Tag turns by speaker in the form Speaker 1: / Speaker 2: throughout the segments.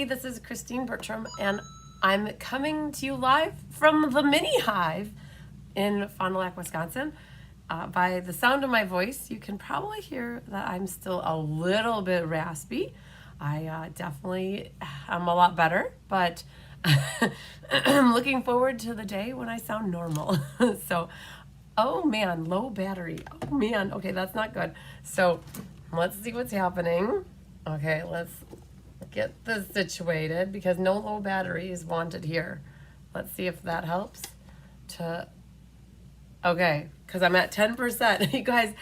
Speaker 1: everybody, this is Christine Bertram, and I'm coming to you live from the mini hive in Fond du Lac, Wisconsin. By the sound of my voice, you can probably hear that I'm still a little bit raspy. I definitely am a lot better, but I'm looking forward to the day when I sound normal. So, oh man, low battery. Oh man, okay, that's not good. So let's see what's happening. Okay, let's get this situated because no low battery is wanted here. Let's see if that helps to, okay, because I'm at 10%. You guys,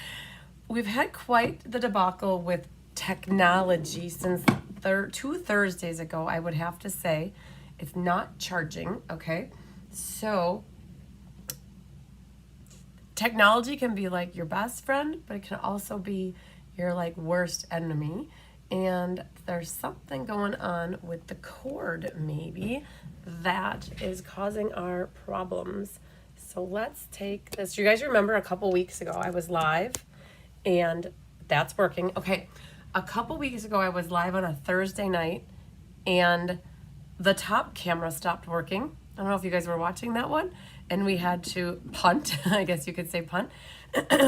Speaker 1: we've had quite the debacle with technology since 2 Thursdays ago, I would have to say. It's not charging, okay? So technology can be like your best friend, but it can also be your like worst enemy. And there's something going on with the cord maybe that is causing our problems. So let's take this. You guys remember a couple weeks ago I was live and that's working. Okay, a couple weeks ago I was live on a Thursday night and the top camera stopped working. I don't know if you guys were watching that one. And we had to punt, I guess you could say punt,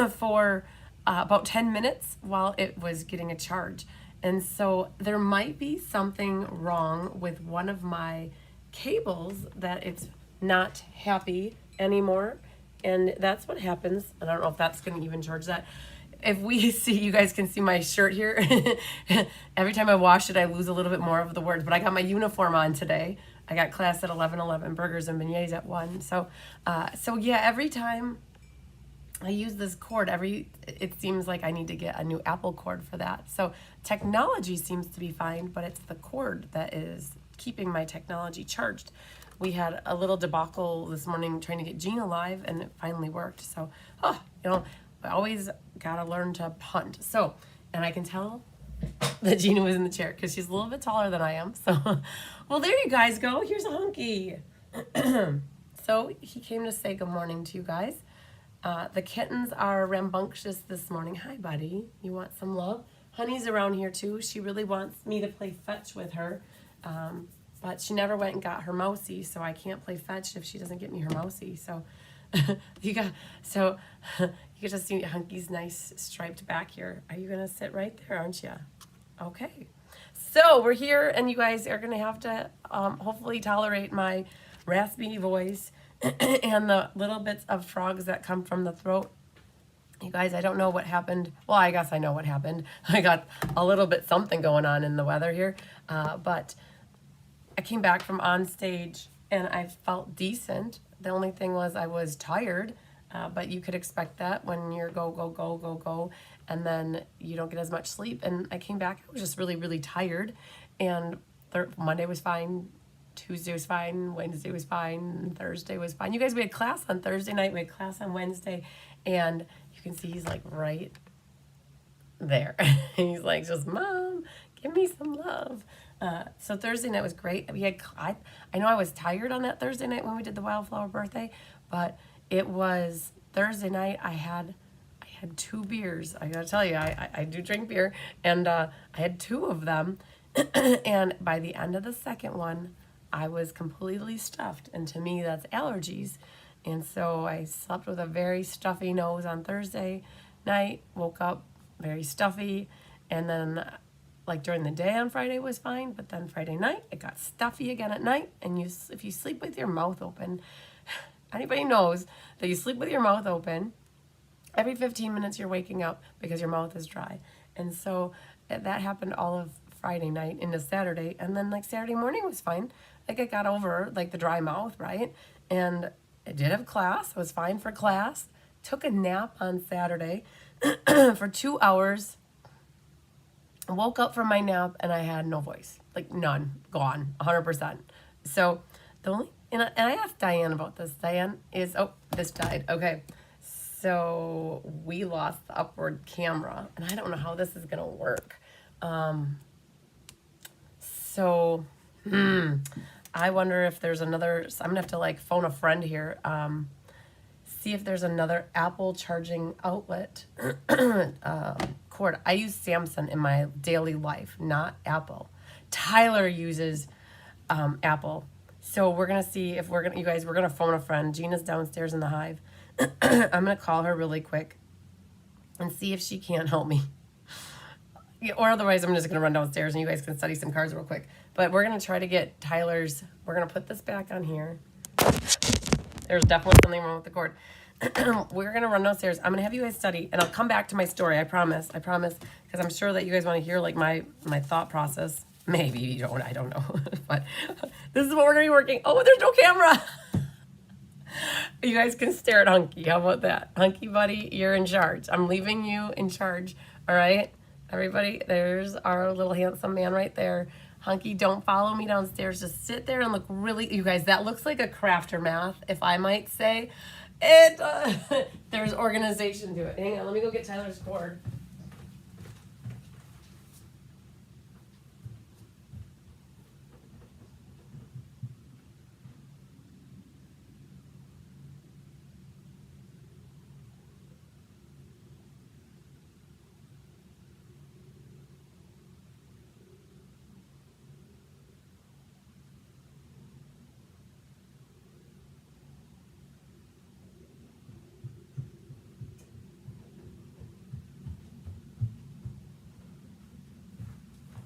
Speaker 1: for about 10 minutes while it was getting a charge. And so there might be something wrong with one of my cables that it's not happy anymore. And that's what happens. And I don't know if that's going to even charge that. If we see, you guys can see my shirt here. Every time I wash it, I lose a little bit more of the words. But I got my uniform on today. I got class at 11:11, burgers and beignets at 1. So yeah, every time I use this cord, it seems like I need to get a new Apple cord for that. So technology seems to be fine, but it's the cord that is keeping my technology charged. We had a little debacle this morning trying to get Gina live, and it finally worked. So, I always gotta learn to punt. So, and I can tell that Gina was in the chair because she's a little bit taller than I am. So, well, there you guys go. Here's a hunky. So he came to say good morning to you guys. The kittens are rambunctious this morning. Hi, buddy. You want some love? Honey's around here too. She really wants me to play fetch with her. But she never went and got her mousey, so I can't play fetch if she doesn't get me her mousey. So you get to see Hunky's nice striped back here. Are you gonna sit right there, aren't you? Okay. So we're here, and you guys are gonna have to hopefully tolerate my raspy voice and the little bits of frogs that come from the throat. You guys, I don't know what happened. Well, I guess I know what happened. I got a little bit something going on in the weather here, but I came back from on stage and I felt decent. The only thing was I was tired, but you could expect that when you're go, and then you don't get as much sleep. And I came back, I was just really, really tired. And Monday was fine, Tuesday was fine, Wednesday was fine, Thursday was fine. You guys, we had class on Thursday night, we had class on Wednesday, and you can see he's like right there. He's like, just Mom, give me some love. So Thursday night was great. I know I was tired on that Thursday night when we did the wildflower birthday, but it was Thursday night. I had 2 beers. I gotta tell you, I do drink beer, and I had 2 of them. And by the end of the second one, I was completely stuffed. And to me, that's allergies. And so I slept with a very stuffy nose on Thursday night, woke up very stuffy, and then like during the day on Friday was fine, but then Friday night it got stuffy again at night. And if you sleep with your mouth open, anybody knows that you sleep with your mouth open, every 15 minutes you're waking up because your mouth is dry. And so that happened all of Friday night into Saturday, and then like Saturday morning was fine. Like I got over like the dry mouth, right? And I did have class. I was fine for class. Took a nap on Saturday for 2 hours. Woke up from my nap and I had no voice, like none, gone, 100%. So the only, and I asked Diane about this. Diane is, this died. Okay. So we lost the upward camera and I don't know how this is going to work. I wonder if there's another, I'm gonna have to like phone a friend here, see if there's another Apple charging outlet cord. I use Samsung in my daily life, not Apple. Tyler uses Apple. So we're gonna see if we're gonna phone a friend. Gina's downstairs in the hive. I'm gonna call her really quick and see if she can't help me. Yeah, or otherwise, I'm just gonna run downstairs and you guys can study some cards real quick. But we're gonna try to get Tyler's. We're gonna put this back on here. There's definitely something wrong with the cord. We're gonna run downstairs. I'm gonna have you guys study, and I'll come back to my story. I promise, because I'm sure that you guys want to hear like my thought process. Maybe you don't. I don't know, but this is what we're gonna be working. Oh, there's no camera. You guys can stare at Hunky. How about that, Hunky buddy? You're in charge. I'm leaving you in charge. All right, everybody. There's our little handsome man right there. Hunky, don't follow me downstairs. Just sit there and look really. You guys, that looks like a crafter math, if I might say. There's organization to it. Hang on, let me go get Tyler's cord.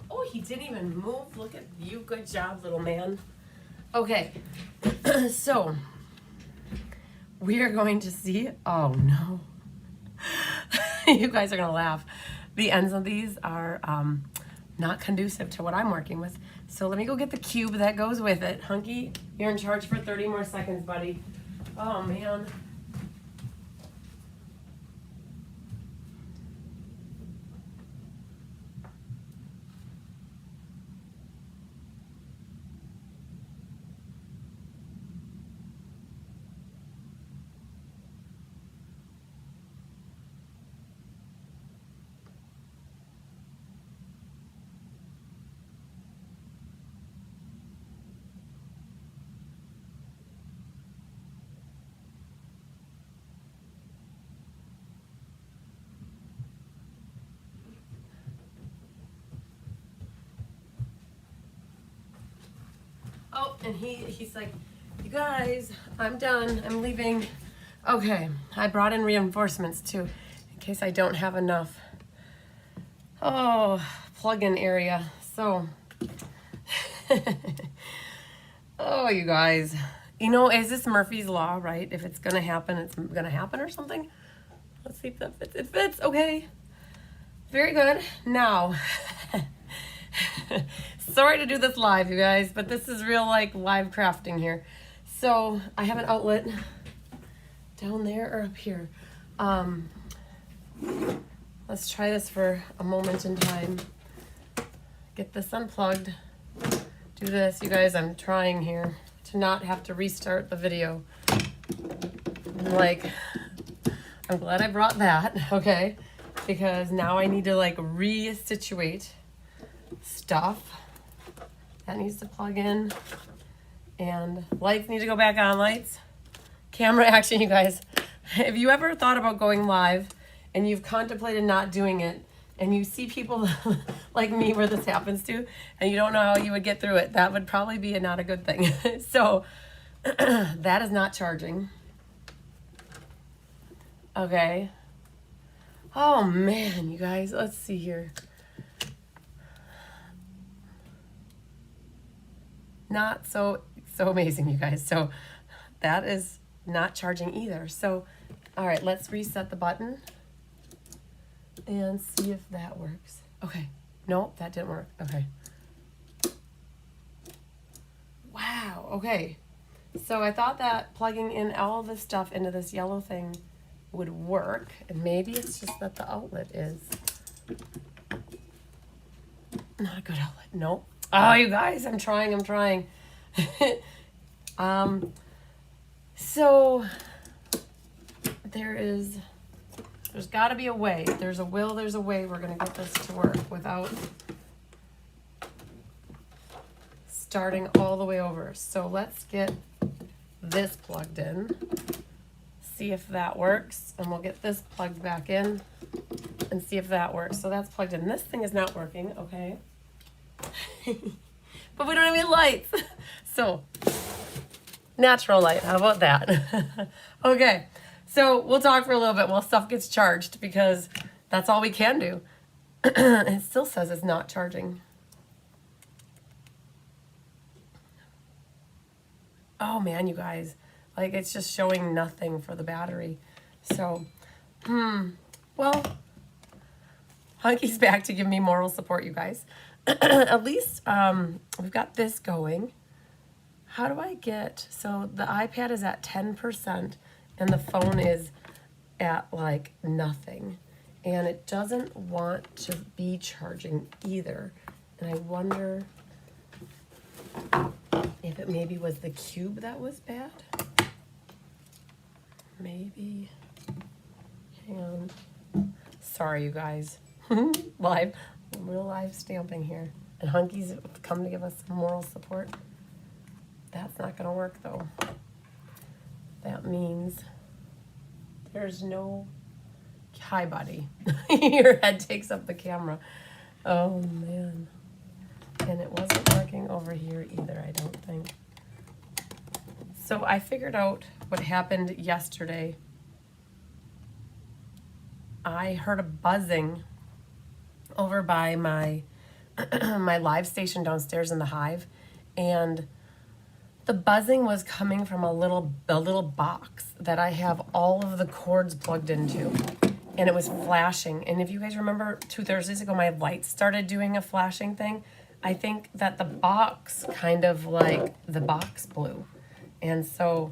Speaker 1: Oh, he didn't even move. Look at you. Good job, little man. Okay, so we are going to see. Oh no. You guys are going to laugh. The ends of these are not conducive to what I'm working with. So let me go get the cube that goes with it. Hunky, you're in charge for 30 more seconds, buddy. Oh, man. Oh, and he's like, you guys, I'm done. I'm leaving. Okay, I brought in reinforcements too, in case I don't have enough. Oh, plug-in area. So, oh, you guys. You know, is this Murphy's Law, right? If it's gonna happen, it's gonna happen or something. Let's see if that fits. It fits, okay. Very good. Now, sorry to do this live, you guys, but this is real like live crafting here. So I have an outlet down there or up here. Let's try this for a moment in time. Get this unplugged. Do this, you guys. I'm trying here to not have to restart the video. Like, I'm glad I brought that, okay? Because now I need to like re-situate stuff. That needs to plug in. And lights need to go back on. Lights. Camera action, you guys. If you ever thought about going live and you've contemplated not doing it, and you see people like me where this happens to, and you don't know how you would get through it, that would probably be not a good thing. So that is not charging. Okay. Oh man, you guys, let's see here. Not so amazing, you guys. So that is not charging either. So, all right, let's reset the button and see if that works. Okay. Nope, that didn't work. Okay. Wow. Okay. So I thought that plugging in all this stuff into this yellow thing would work, and maybe it's just that the outlet is not a good outlet. Nope. Oh, you guys, I'm trying. So there's got to be a way. There's a will, there's a way we're going to get this to work without starting all the way over. So let's get this plugged in, see if that works, and we'll get this plugged back in and see if that works. So that's plugged in. This thing is not working, okay? But we don't have any lights. So, natural light, how about that? Okay, so we'll talk for a little bit while stuff gets charged because that's all we can do. It still says it's not charging. Oh man, you guys, like it's just showing nothing for the battery. So, well, Hunky's back to give me moral support, you guys. At least we've got this going. How do I get, so the iPad is at 10% and the phone is at like nothing. And it doesn't want to be charging either. And I wonder if it maybe was the cube that was bad. Maybe. Hang on. Sorry, you guys. Live, real live stamping here. And Hunky's come to give us some moral support. That's not gonna work though. That means there's no, hi buddy. Your head takes up the camera. Oh man. And it wasn't working over here either, I don't think. So I figured out what happened yesterday. I heard a buzzing over by my my live station downstairs in the hive, and the buzzing was coming from a little box that I have all of the cords plugged into, and it was flashing. And if you guys remember 2 Thursdays ago, my lights started doing a flashing thing. I think that the box kind of like the box blew, and so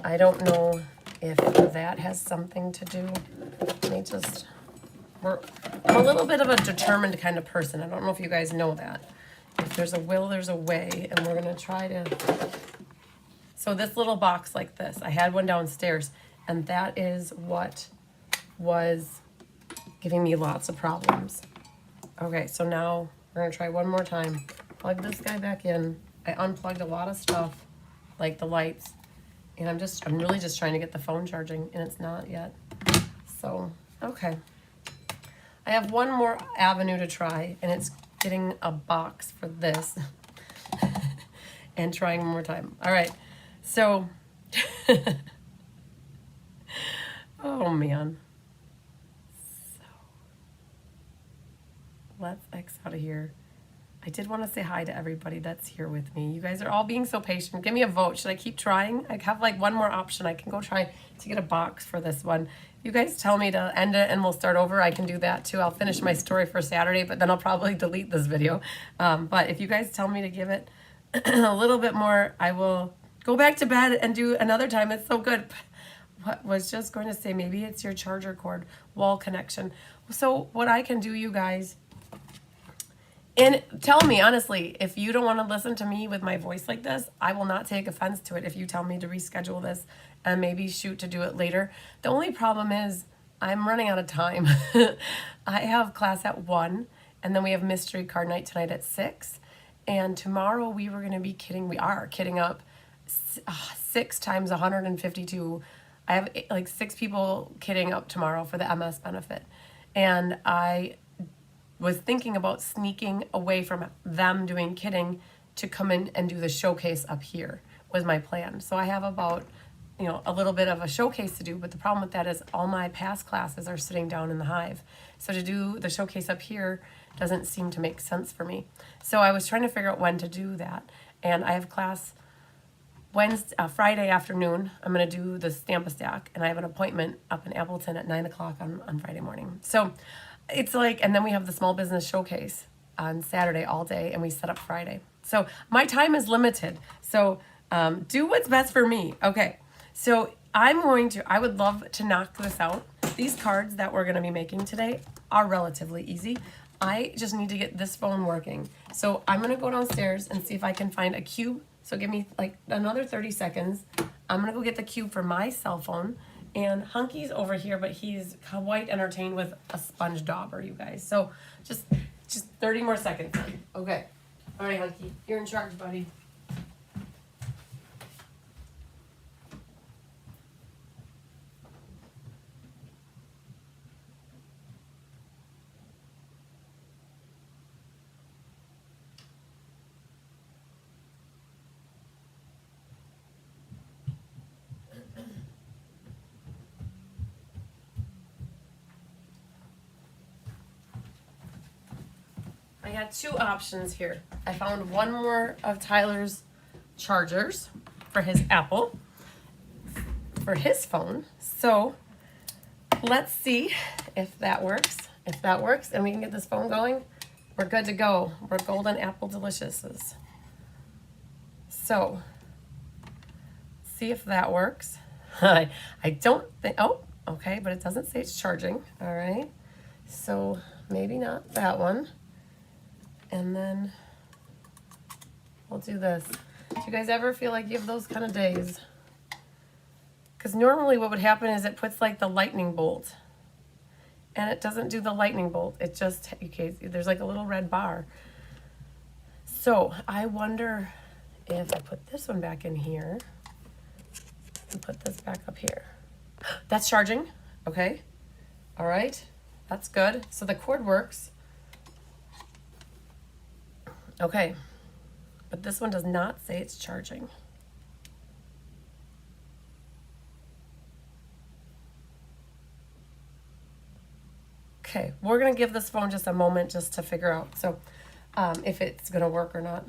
Speaker 1: I don't know if that has something to do. Let me just. I'm a little bit of a determined kind of person. I don't know if you guys know that. If there's a will, there's a way, and we're gonna try to. So this little box like this, I had one downstairs, and that is what was giving me lots of problems. Okay, so now we're gonna try one more time. Plug this guy back in. I unplugged a lot of stuff, like the lights, and I'm really just trying to get the phone charging, and it's not yet. So, okay. I have one more avenue to try, and it's getting a box for this and trying one more time. All right, so, oh man. So, let's X out of here. I did want to say hi to everybody that's here with me. You guys are all being so patient. Give me a vote. Should I keep trying? I have like one more option. I can go try to get a box for this one. You guys tell me to end it and we'll start over. I can do that too. I'll finish my story for Saturday, but then I'll probably delete this video. But if you guys tell me to give it a little bit more, I will go back to bed and do another time. It's so good. What was just going to say, maybe it's your charger cord wall connection. So what I can do, you guys, and tell me, honestly, if you don't want to listen to me with my voice like this, I will not take offense to it if you tell me to reschedule this and maybe shoot to do it later. The only problem is I'm running out of time. I have class at 1, and then we have mystery card night tonight at 6. And tomorrow we are kidding up 6 times 152. I have like 6 people kidding up tomorrow for the MS benefit. And I was thinking about sneaking away from them doing kidding to come in and do the showcase up here was my plan. So I have about, a little bit of a showcase to do, but the problem with that is all my past classes are sitting down in the hive. So to do the showcase up here doesn't seem to make sense for me. So I was trying to figure out when to do that. And I have class Friday afternoon. I'm going to do the Stamp-A-Stack, and I have an appointment up in Appleton at 9 o'clock on Friday morning. So it's like, and then we have the small business showcase on Saturday all day, and we set up Friday. So my time is limited. So do what's best for me. Okay. So I would love to knock this out. These cards that we're going to be making today are relatively easy. I just need to get this phone working. So I'm going to go downstairs and see if I can find a cube. So give me like another 30 seconds. I'm going to go get the cube for my cell phone. And Hunky's over here, but he's quite entertained with a sponge dauber, you guys. So just 30 more seconds. Okay. All right, Hunky, you're in charge, buddy. got two options here. I found one more of Tyler's chargers for his Apple, for his phone. So let's see if that works. If that works and we can get this phone going, we're good to go. We're golden apple deliciouses. So, see if that works. I don't think, oh, okay, but it doesn't say it's charging. All right. So, maybe not that one. And then we'll do this. Do you guys ever feel like you have those kind of days? Because normally what would happen is it puts like the lightning bolt. And it doesn't do the lightning bolt. It just, okay, there's like a little red bar. So I wonder if I put this one back in here and put this back up here. That's charging. Okay. All right. That's good. So the cord works. Okay. But this one does not say it's charging. Okay, we're gonna give this phone just a moment just to figure out if it's gonna work or not.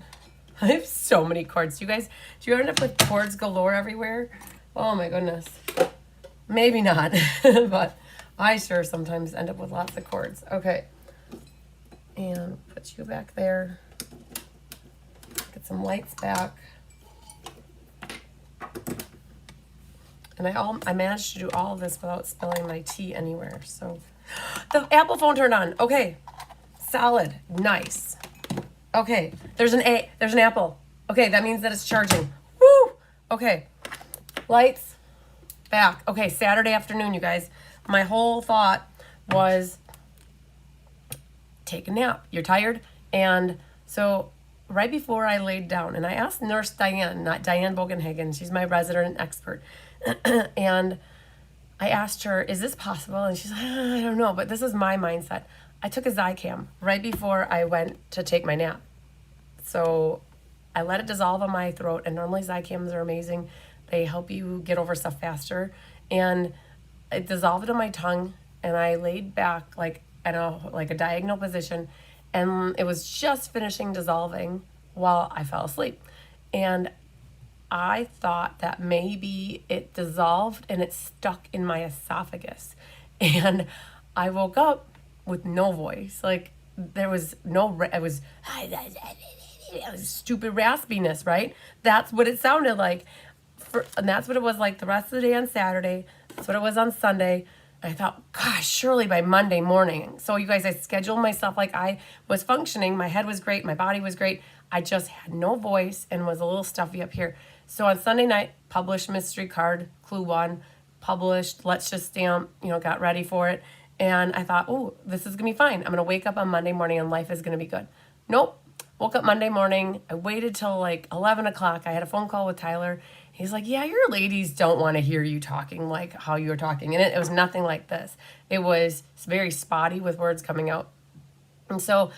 Speaker 1: I have so many cords. You guys, do you end up with cords galore everywhere? Oh my goodness. Maybe not, but I sure sometimes end up with lots of cords. Okay, and put you back there. Get some lights back. And I managed to do all of this without spilling my tea anywhere, so. The Apple phone turned on. Okay. Solid. Nice. Okay. There's an apple. Okay, that means that it's charging. Woo! Okay. Lights. Back. Okay, Saturday afternoon, you guys. My whole thought was take a nap. You're tired? And so right before I laid down, and I asked Nurse Diane, not Diane Bogenhagen, she's my resident expert, and I asked her, is this possible? And she's like, I don't know, but this is my mindset. I took a Zicam right before I went to take my nap. So I let it dissolve on my throat, and normally Zicams are amazing. They help you get over stuff faster. And it dissolved on my tongue, and I laid back like in a diagonal position, and it was just finishing dissolving while I fell asleep. And I thought that maybe it dissolved and it stuck in my esophagus. And I woke up with no voice. Like there was no, it was stupid raspiness, right? That's what it sounded like. And that's what it was like the rest of the day on Saturday. That's what it was on Sunday. And I thought, gosh, surely by Monday morning. So you guys, I scheduled myself like I was functioning. My head was great. My body was great. I just had no voice and was a little stuffy up here. So on Sunday night, published mystery card, clue 1, published, let's just stamp, got ready for it. And I thought, oh, this is going to be fine. I'm going to wake up on Monday morning and life is going to be good. Nope. Woke up Monday morning. I waited till like 11 o'clock. I had a phone call with Tyler. He's like, yeah, your ladies don't want to hear you talking like how you were talking. And it was nothing like this. It was very spotty with words coming out. And so,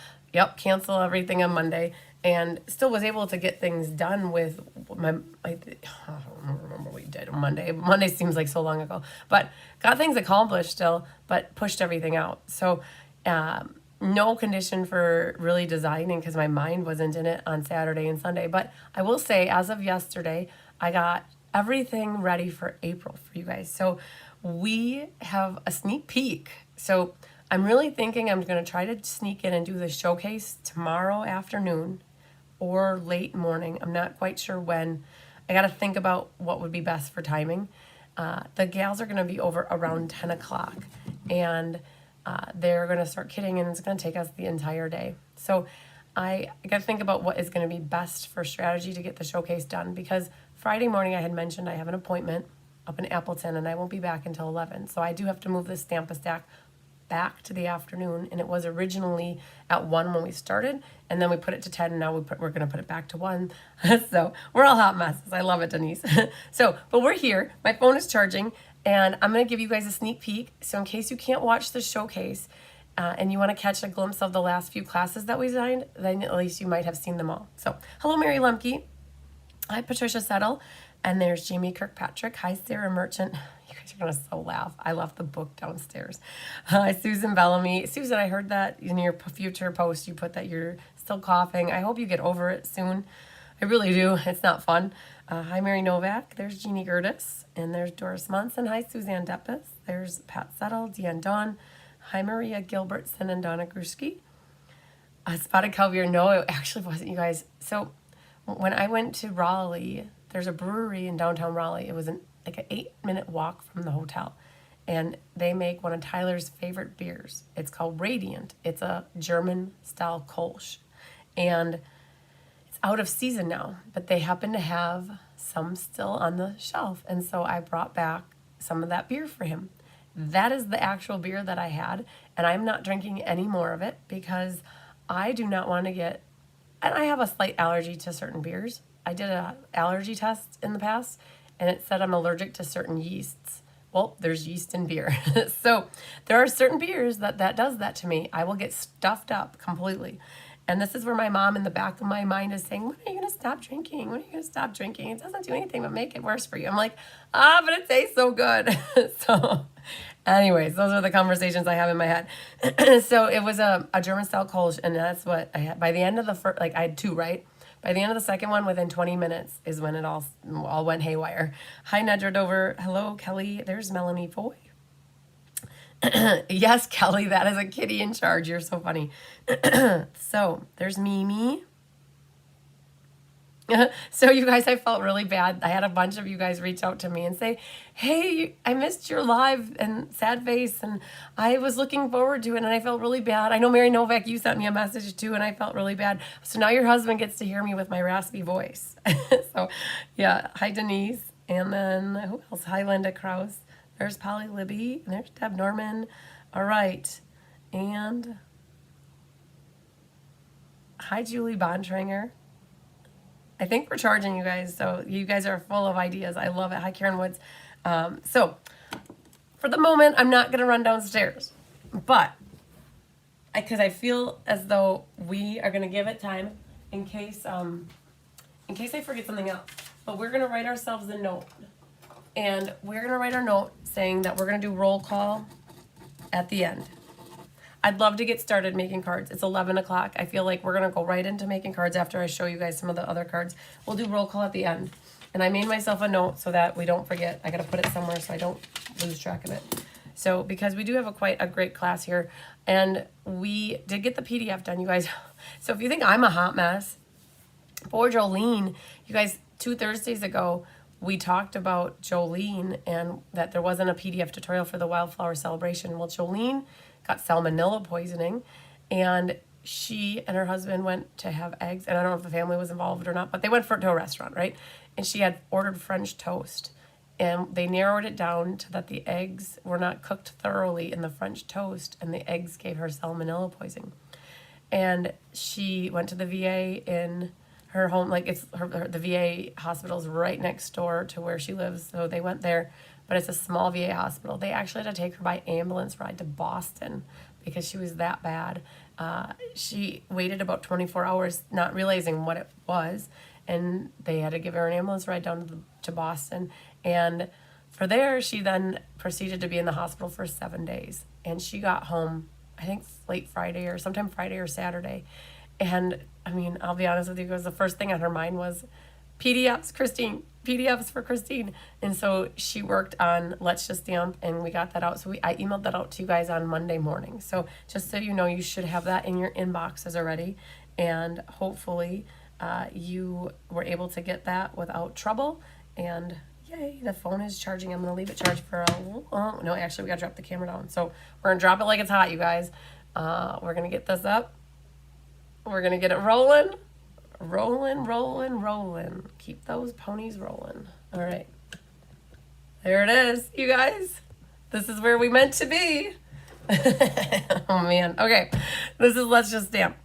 Speaker 1: cancel everything on Monday. And still was able to get things done with I don't remember what we did on Monday. Monday seems like so long ago. But got things accomplished still, but pushed everything out. So no condition for really designing because my mind wasn't in it on Saturday and Sunday. But I will say, as of yesterday, I got everything ready for April for you guys. So we have a sneak peek. So I'm really thinking I'm going to try to sneak in and do the showcase tomorrow afternoon or late morning. I'm not quite sure when. I got to think about what would be best for timing. The gals are going to be over around 10 o'clock, and they're going to start kitting, and it's going to take us the entire day. So I got to think about what is going to be best for strategy to get the showcase done, because Friday morning I had mentioned I have an appointment up in Appleton, and I won't be back until 11. So I do have to move this Stamp-a-Stack back to the afternoon, and it was originally at 1 when we started, and then we put it to 10, and now we're going to put it back to 1. So we're all hot messes. I love it, Denise. But we're here. My phone is charging, and I'm going to give you guys a sneak peek. So in case you can't watch the showcase and you want to catch a glimpse of the last few classes that we designed, then at least you might have seen them all. So hello, Mary Lemke. Hi, Patricia Settle. And there's Jamie Kirkpatrick. Hi, Sarah Merchant. You guys You're going to so laugh. I left the book downstairs. Hi, Susan Bellamy. Susan, I heard that in your future post you put that you're still coughing. I hope you get over it soon. I really do. It's not fun. Hi, Mary Novak. There's Jeannie Gertis. And there's Doris Munson. Hi, Suzanne Deppis. There's Pat Settle, Deanne Dawn. Hi, Maria Gilbertson and Donna Grushke. Spotted Cow beer. No, it actually wasn't, you guys. So when I went to Raleigh, there's a brewery in downtown Raleigh. It was like an 8-minute walk from the hotel. And they make one of Tyler's favorite beers. It's called Radiant. It's a German-style Kolsch. And it's out of season now, but they happen to have some still on the shelf. And so I brought back some of that beer for him. That is the actual beer that I had, and I'm not drinking any more of it because I do not want to get, and I have a slight allergy to certain beers. I did an allergy test in the past, and it said I'm allergic to certain yeasts. Well, there's yeast in beer. So there are certain beers that does that to me. I will get stuffed up completely. And this is where my mom in the back of my mind is saying, when are you going to stop drinking? When are you going to stop drinking? It doesn't do anything but make it worse for you. I'm like, but it tastes so good. So anyways, those are the conversations I have in my head. So it was a German-style Kolsch, and that's what I had. By the end of the first, like I had 2, right? By the end of the second one, within 20 minutes is when it all went haywire. Hi, Nedra Dover. Hello, Kelly. There's Melanie Foy. Yes, Kelly, that is a kitty in charge. You're so funny. So there's Mimi. So you guys, I felt really bad. I had a bunch of you guys reach out to me and say, hey, I missed your live and sad face, and I was looking forward to it, and I felt really bad. I know, Mary Novak, you sent me a message too, and I felt really bad. So now your husband gets to hear me with my raspy voice. So yeah, hi, Denise. And then who else? Hi, Linda Krause. There's Polly Libby. And there's Deb Norman. All right. And hi, Julie Bontranger. I think we're charging you guys, so you guys are full of ideas. I love it. Hi, Karen Woods. So for the moment, I'm not going to run downstairs, but because I feel as though we are going to give it time in case I forget something else. But we're going to write ourselves a note. And we're going to write our note saying that we're going to do roll call at the end. I'd love to get started making cards. It's 11 o'clock. I feel like we're going to go right into making cards after I show you guys some of the other cards. We'll do roll call at the end. And I made myself a note so that we don't forget. I got to put it somewhere so I don't lose track of it. So because we do have quite a great class here. And we did get the PDF done, you guys. So if you think I'm a hot mess, poor Jolene, you guys, 2 Thursdays ago, we talked about Jolene and that there wasn't a PDF tutorial for the wildflower celebration. Well, Jolene got salmonella poisoning, and she and her husband went to have eggs, and I don't know if the family was involved or not, but they went to a restaurant, right? And she had ordered French toast, and they narrowed it down to that the eggs were not cooked thoroughly in the French toast, and the eggs gave her salmonella poisoning. And she went to the VA in her home, like it's the VA hospital is right next door to where she lives, so they went there, but it's a small VA hospital. They actually had to take her by ambulance ride to Boston because she was that bad. She waited about 24 hours not realizing what it was, and they had to give her an ambulance ride down to Boston. And for there, she then proceeded to be in the hospital for 7 days, and she got home, I think late Friday or sometime Friday or Saturday. And I mean, I'll be honest with you, because the first thing on her mind was PDFs, Christine, PDFs for Christine. And so she worked on Let's Just Stamp, and we got that out. So I emailed that out to you guys on Monday morning. So just so you know, you should have that in your inboxes already. And hopefully you were able to get that without trouble. And yay, the phone is charging. I'm going to leave it charged for no, actually, we got to drop the camera down. So we're going to drop it like it's hot, you guys. We're going to get this up. We're going to get it rolling. Rolling, rolling, rolling. Keep those ponies rolling. All right. There it is, you guys. This is where we meant to be. Oh, man. Okay. This is Let's Just Stamp.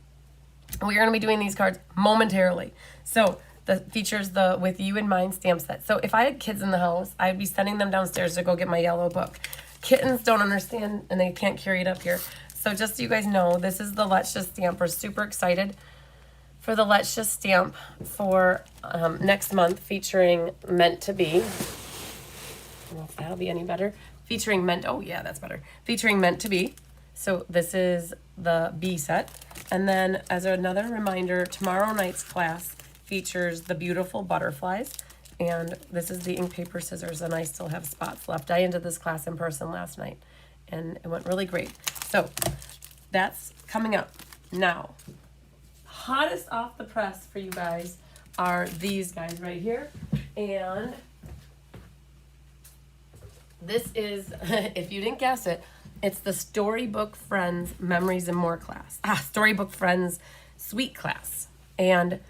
Speaker 1: We're going to be doing these cards momentarily. So the features the With You in Mind stamp set. So if I had kids in the house, I'd be sending them downstairs to go get my yellow book. Kittens don't understand, and they can't carry it up here. So just so you guys know, this is the Let's Just Stamp. We're super excited for the Let's Just Stamp for next month, featuring Meant to Be. don't know if that'll be any better. Featuring meant, oh yeah, that's better. Featuring meant to be. So this is the B set. And then as another reminder, tomorrow night's class features the beautiful butterflies. And this is the ink, paper, scissors, and I still have spots left. I ended this class in person last night, and it went really great. So that's coming up. Now, hottest off the press for you guys are these guys right here. And this is, if you didn't guess it, it's the Storybook Friends Memories and More class. Storybook Friends Suite class. And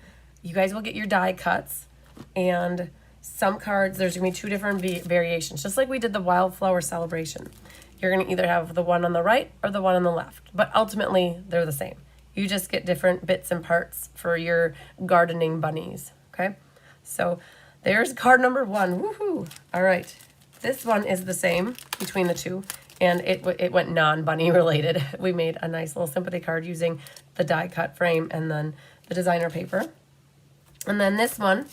Speaker 1: you guys will get your die cuts, and some cards, there's going to be 2 different variations, just like we did the Wildflower Celebration. You're going to either have the one on the right or the one on the left, but ultimately they're the same. You just get different bits and parts for your gardening bunnies, okay? So there's card number 1. Woohoo! All right. This one is the same between the 2, and it went non-bunny related. We made a nice little sympathy card using the die cut frame and then the designer paper. And then this one,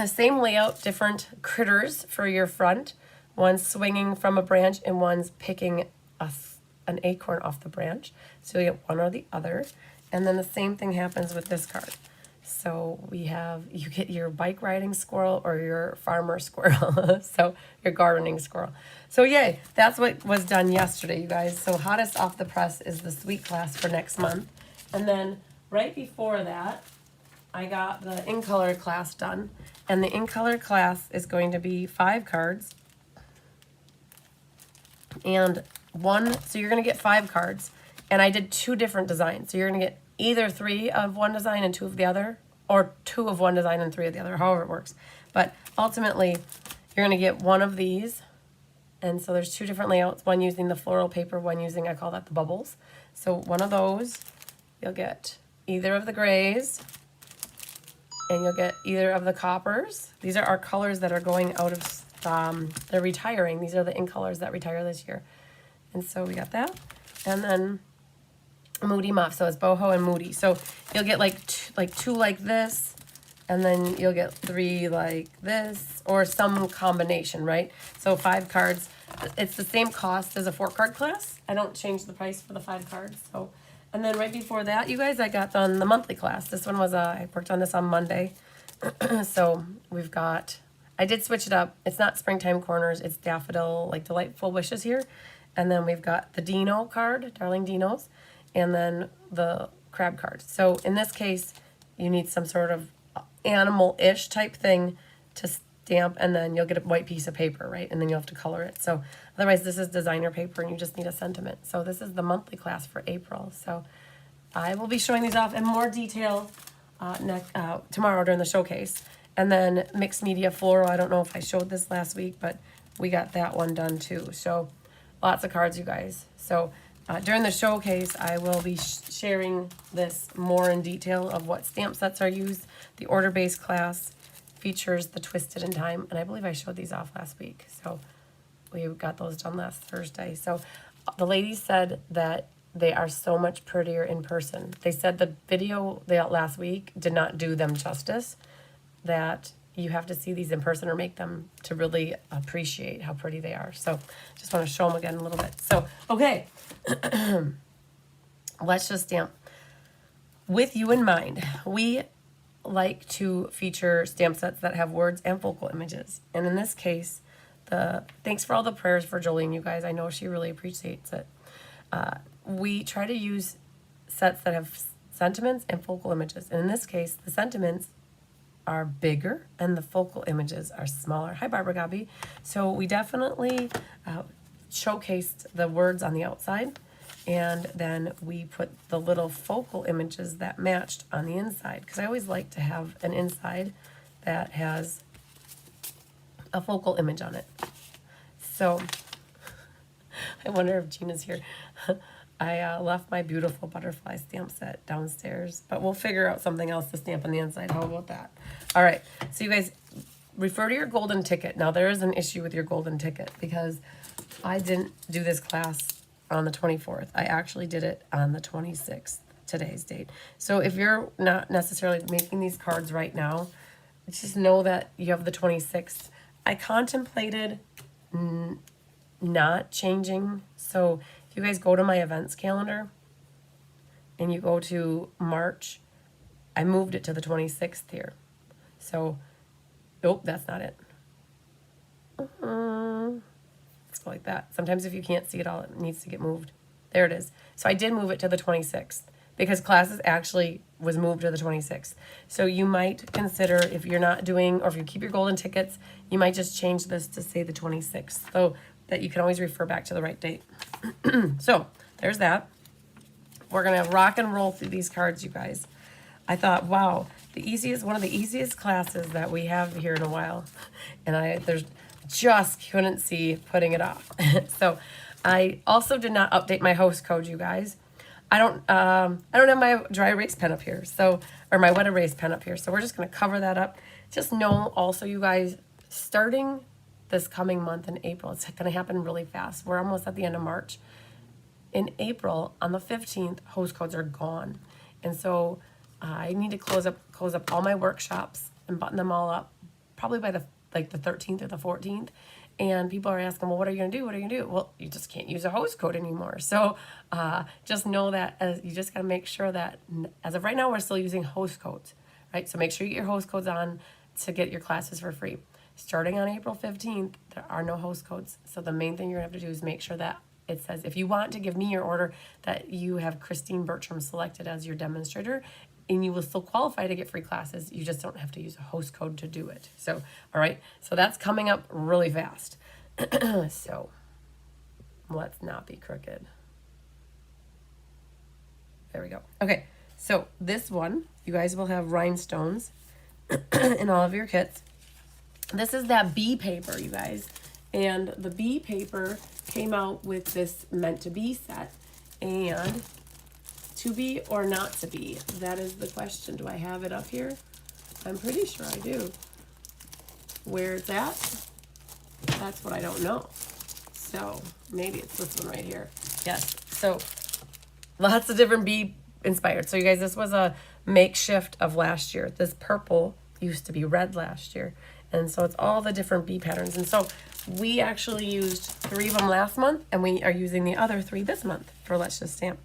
Speaker 1: same layout, different critters for your front. One's swinging from a branch and one's picking an acorn off the branch. So you get one or the other. And then the same thing happens with this card. So you get your bike riding squirrel or your farmer squirrel. So your gardening squirrel. So yay, that's what was done yesterday, you guys. So hottest off the press is the suite class for next month. And then right before that, I got the in color class done. And the in color class is going to be 5 cards. And so you're going to get 5 cards. And I did 2 different designs. So you're going to get either 3 of one design and 2 of the other, or 2 of one design and 3 of the other, however it works. But ultimately, you're going to get one of these. And so there's 2 different layouts, one using the floral paper, one using, I call that the bubbles. So one of those, you'll get either of the grays, and you'll get either of the coppers. These are our colors that are going out of, they're retiring. These are the ink colors that retire this year. And so we got that. And then Moody Muff, so it's Boho and Moody. So you'll get like 2 like this, and then you'll get 3 like this, or some combination, right? So 5 cards. It's the same cost as a 4-card class. I don't change the price for the 5 cards. So, and then right before that, you guys, I got done the monthly class. This one was, I worked on this on Monday. So we've got, I did switch it up. It's not Springtime Corners, it's Daffodil, like Delightful Wishes here. And then we've got the Dino card, Darling Dinos, and then the crab card. So in this case, you need some sort of animal-ish type thing to stamp, and then you'll get a white piece of paper, right? And then you'll have to color it. So otherwise, this is designer paper, and you just need a sentiment. So this is the monthly class for April. So I will be showing these off in more detail tomorrow during the showcase. And then mixed media floral. I don't know if I showed this last week, but we got that one done too. So lots of cards, you guys. So during the showcase, I will be sharing this more in detail of what stamp sets are used. The order-based class features the Twisted in Time, and I believe I showed these off last week. So we got those done last Thursday. So the ladies said that they are so much prettier in person. They said the video they got last week did not do them justice, that you have to see these in person or make them to really appreciate how pretty they are. So just want to show them again a little bit. So, okay. Let's just stamp. With you in mind, we like to feature stamp sets that have words and focal images. And in this case, thanks for all the prayers for Jolene, you guys. I know she really appreciates it. We try to use sets that have sentiments and focal images. And in this case, the sentiments are bigger and the focal images are smaller. Hi, Barbara Gabi. So we definitely showcased the words on the outside, and then we put the little focal images that matched on the inside, because I always like to have an inside that has a focal image on it. So I wonder if Gina's here. I left my beautiful butterfly stamp set downstairs, but we'll figure out something else to stamp on the inside. How about that? All right, so you guys refer to your golden ticket. Now there is an issue with your golden ticket because I didn't do this class on the 24th. I actually did it on the 26th, today's date. So if you're not necessarily making these cards right now, just know that you have the 26th. I contemplated not changing. So if you guys go to my events calendar and you go to March, I moved it to the 26th here. So, nope, that's not it. Let's go like that. Sometimes if you can't see it all, it needs to get moved. There it is. So I did move it to the 26th because classes actually was moved to the 26th. So you might consider, if you're not doing, or if you keep your golden tickets, you might just change this to say the 26th, so that you can always refer back to the right date. So there's that. We're gonna rock and roll through these cards, you guys. I thought, wow, one of the easiest classes that we have here in a while, and there's just couldn't see putting it off. So I also did not update my host code, you guys. I don't have my dry erase pen up here, or my wet erase pen up here. So we're just gonna cover that up. Just know also, you guys, starting this coming month in April, it's gonna happen really fast. We're almost at the end of March. In April, on the 15th, host codes are gone. And so I need to close up all my workshops and button them all up, probably by the 13th or the 14th. And people are asking, well, what are you going to do? What are you going to do? Well, you just can't use a host code anymore. So just know that you just got to make sure that as of right now, we're still using host codes, right? So make sure you get your host codes on to get your classes for free. Starting on April 15th, there are no host codes. So the main thing you're going to have to do is make sure that it says, if you want to give me your order, that you have Christine Bertram selected as your demonstrator, and you will still qualify to get free classes. You just don't have to use a host code to do it. So, all right, so that's coming up really fast. So let's not be crooked. There we go. Okay, so this one, you guys will have rhinestones in all of your kits. This is that bee paper, you guys. And the bee paper came out with this meant to be set. And to be or not to be? That is the question. Do I have it up here? I'm pretty sure I do. Where it's at? That's what I don't know. So maybe it's this one right here. Yes. So lots of different bee inspired. So you guys, this was a makeshift of last year. This purple used to be red last year. And so it's all the different bee patterns. And so we actually used 3 of them last month, and we are using the other 3 this month for Let's Just Stamp.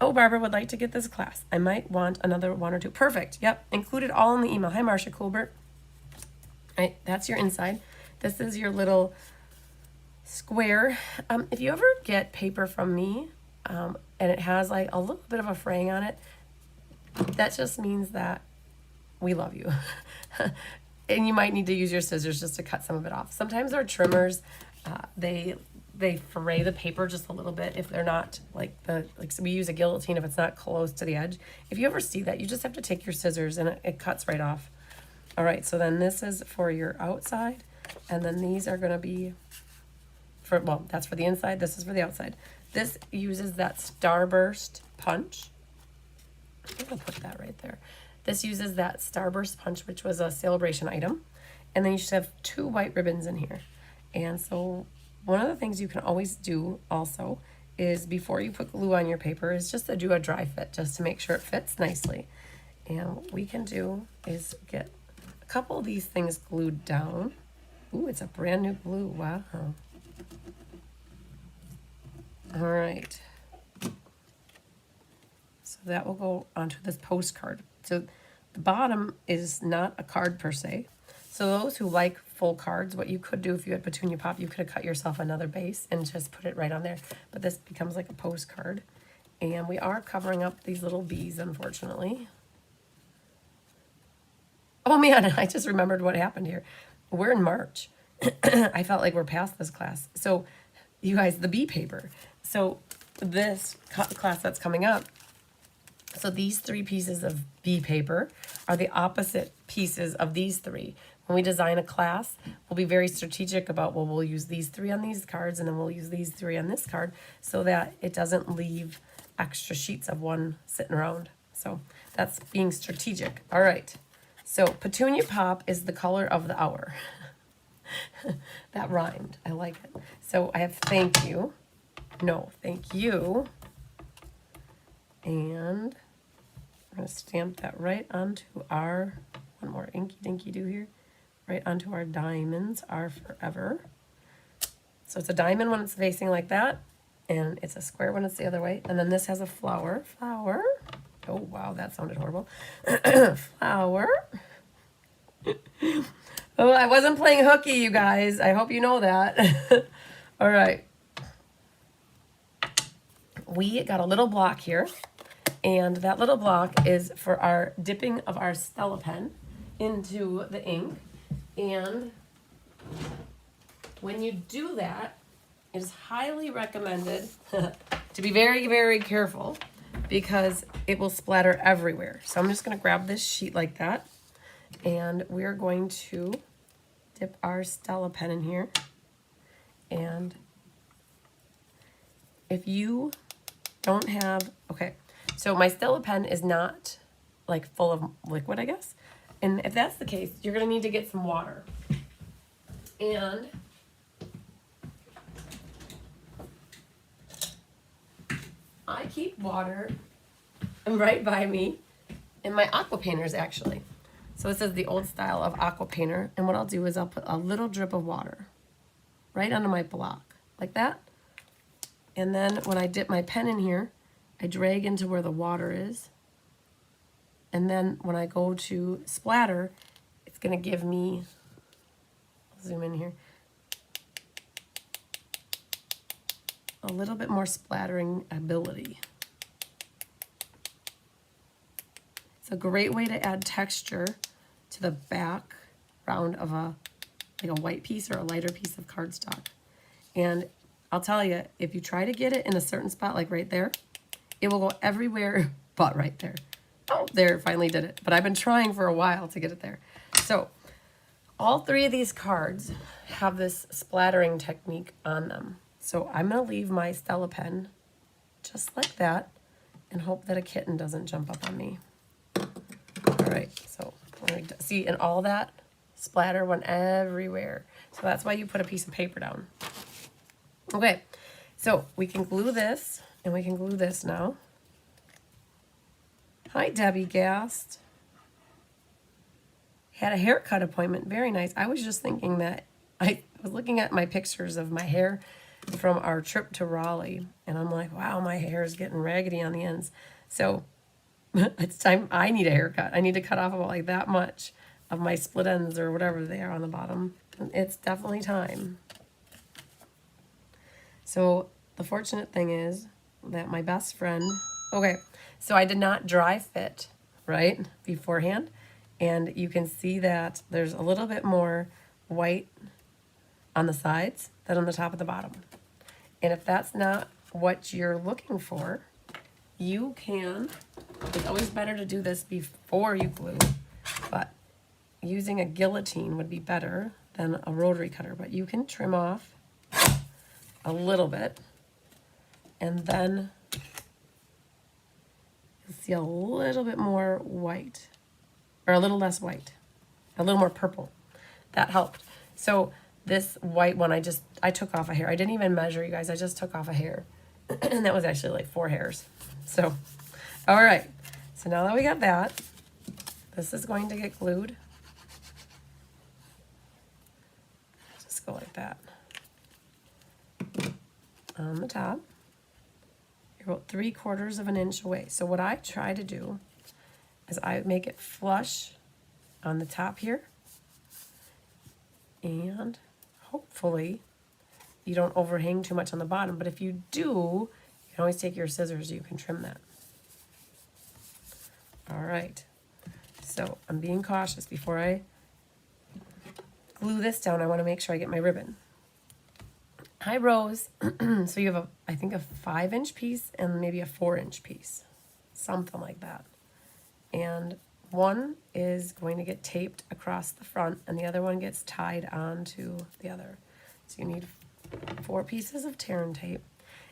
Speaker 1: Oh, Barbara would like to get this class. I might want another 1 or 2. Perfect. Yep. Included all in the email. Hi, Marcia Colbert. All right, that's your inside. This is your little square. If you ever get paper from me, and it has like a little bit of a fraying on it, that just means that we love you. And you might need to use your scissors just to cut some of it off. Sometimes our trimmers, they fray the paper just a little bit if they're not so we use a guillotine if it's not close to the edge. If you ever see that, you just have to take your scissors and it cuts right off. All right, so then this is for your outside, and then these are going to be that's for the inside. This is for the outside. This uses that Starburst punch. I'm going to put that right there. This uses that Starburst punch, which was a sale-a-bration item. And then you should have 2 white ribbons in here. And so one of the things you can always do also is before you put glue on your paper is just to do a dry fit, just to make sure it fits nicely. And what we can do is get a couple of these things glued down. Ooh, it's a brand new glue. Wow. All right. So that will go onto this postcard. So the bottom is not a card per se. So those who like full cards, what you could do if you had Petunia Pop, you could have cut yourself another base and just put it right on there. But this becomes like a postcard. And we are covering up these little bees, unfortunately. Oh man, I just remembered what happened here. We're in March. I felt like we're past this class. So you guys, the bee paper. So this class that's coming up, so these 3 pieces of bee paper are the opposite pieces of these 3. When we design a class, we'll be very strategic about, well, we'll use these 3 on these cards, and then we'll use these 3 on this card, so that it doesn't leave extra sheets of one sitting around. So that's being strategic. All right. So Petunia Pop is the color of the hour. That rhymed. I like it. So I have thank you. No, thank you. And I'm going to stamp that right onto our, one more inky dinky do here, right onto our diamonds are forever. So it's a diamond when it's facing like that, and it's a square when it's the other way. And then this has a flower. Flower. Oh, wow, that sounded horrible. Flower. Oh, I wasn't playing hooky, you guys. I hope you know that. All right. We got a little block here, and that little block is for our dipping of our Stella pen into the ink. And when you do that, it is highly recommended to be very, very careful because it will splatter everywhere. So I'm just going to grab this sheet like that, and we're going to dip our Stella pen in here. And if you don't have, okay, so my Stella pen is not like full of liquid, I guess. And if that's the case, you're going to need to get some water. And I keep water right by me in my aqua painters, actually. So this is the old style of aqua painter. And what I'll do is I'll put a little drip of water right under my block, like that. And then when I dip my pen in here, I drag into where the water is. And then when I go to splatter, it's going to give me, I'll zoom in here, a little bit more splattering ability. It's a great way to add texture to the background of a white piece or a lighter piece of cardstock. And I'll tell you, if you try to get it in a certain spot, like right there, it will go everywhere but right there. Oh, there, finally did it. But I've been trying for a while to get it there. So all three of these cards have this splattering technique on them. So I'm going to leave my Stella pen just like that and hope that a kitten doesn't jump up on me. All right, so see, and all that splatter went everywhere. So that's why you put a piece of paper down. Okay, so we can glue this, and we can glue this now. Hi, Debbie Gast. Had a haircut appointment. Very nice. I was just thinking that I was looking at my pictures of my hair from our trip to Raleigh, and I'm like, wow, my hair is getting raggedy on the ends. So it's time I need a haircut. I need to cut off about like that much of my split ends or whatever they are on the bottom. It's definitely time. So the fortunate thing is that my best friend, okay, so I did not dry fit, right, beforehand. And you can see that there's a little bit more white on the sides than on the top of the bottom. And if that's not what you're looking for, you can, it's always better to do this before you glue, but using a guillotine would be better than a rotary cutter. But you can trim off a little bit, and then you'll see a little bit more white, or a little less white, a little more purple. That helped. So this white one, I took off a hair. I didn't even measure, you guys. I just took off a hair. And that was actually like 4 hairs. So, all right. So now that we got that, this is going to get glued. Just go like that. On the top. You're about 3/4 of an inch away. So what I try to do is I make it flush on the top here. And hopefully you don't overhang too much on the bottom. But if you do, you can always take your scissors, you can trim that. All right. So I'm being cautious before I glue this down. I want to make sure I get my ribbon. Hi, Rose. So you have I think a 5-inch piece and maybe a 4-inch piece, something like that. And one is going to get taped across the front and the other one gets tied onto the other. So you need 4 pieces of tear and tape.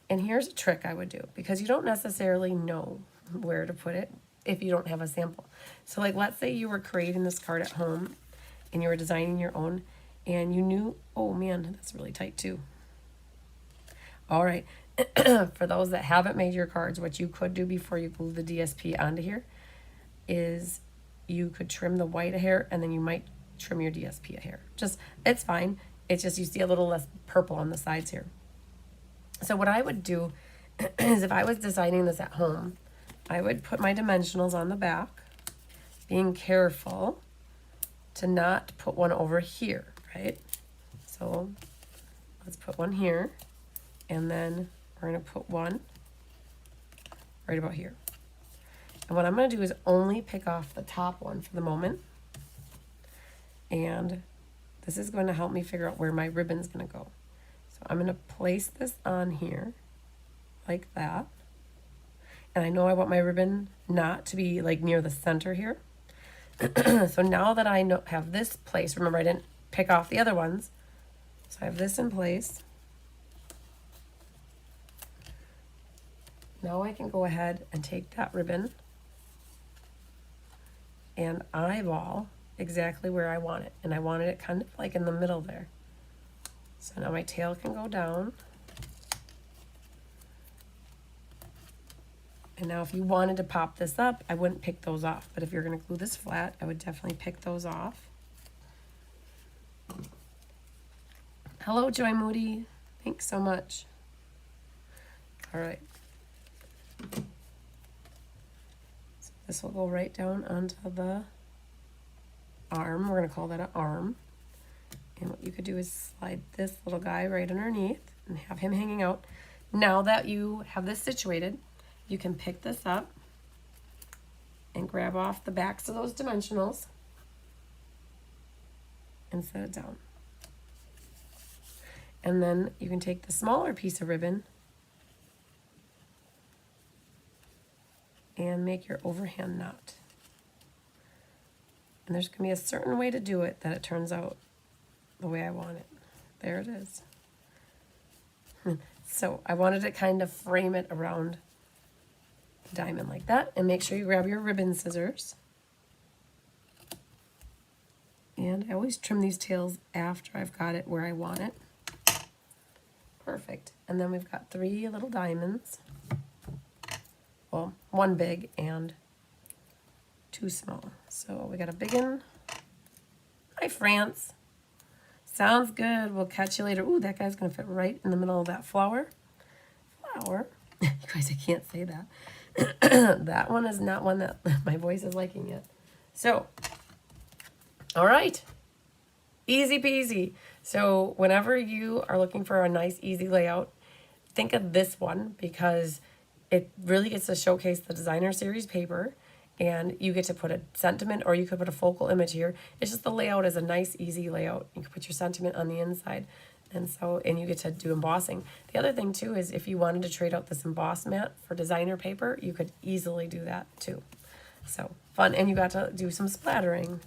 Speaker 1: And here's a trick I would do, because you don't necessarily know where to put it if you don't have a sample. So like, let's say you were creating this card at home and you were designing your own and you knew, oh man, that's really tight too. All right, for those that haven't made your cards, what you could do before you glue the DSP onto here is you could trim the white hair and then you might trim your DSP a hair. Just, it's fine. It's just you see a little less purple on the sides here. So what I would do is if I was designing this at home, I would put my dimensionals on the back, being careful to not put one over here, right? So let's put one here, and then we're going to put one right about here. And what I'm going to do is only pick off the top one for the moment. And this is going to help me figure out where my ribbon's going to go. So I'm going to place this on here like that. And I know I want my ribbon not to be like near the center here. So now that I have this place, remember I didn't pick off the other ones. So I have this in place. Now I can go ahead and take that ribbon and eyeball exactly where I want it. And I wanted it kind of like in the middle there. So now my tail can go down. And now if you wanted to pop this up, I wouldn't pick those off. But if you're going to glue this flat, I would definitely pick those off. Hello, Joy Moody. Thanks so much. All right. So this will go right down onto the arm. We're going to call that an arm. And what you could do is slide this little guy right underneath and have him hanging out. Now that you have this situated, you can pick this up and grab off the backs of those dimensionals and set it down. And then you can take the smaller piece of ribbon and make your overhand knot. And there's going to be a certain way to do it that it turns out the way I want it. There it is. So I wanted to kind of frame it around the diamond like that. And make sure you grab your ribbon scissors. And I always trim these tails after I've got it where I want it. Perfect. And then we've got 3 little diamonds. Well, 1 big and 2 small. So we got a big one. Hi, France. Sounds good. We'll catch you later. Ooh, that guy's going to fit right in the middle of that flower. Flower. You guys, I can't say that. That one is not one that my voice is liking yet. So, all right. Easy peasy. So whenever you are looking for a nice, easy layout, think of this one because it really gets to showcase the designer series paper, and you get to put a sentiment or you could put a focal image here. It's just the layout is a nice, easy layout. You can put your sentiment on the inside, and you get to do embossing. The other thing too is if you wanted to trade out this emboss mat for designer paper, you could easily do that too. So fun, and you got to do some splattering.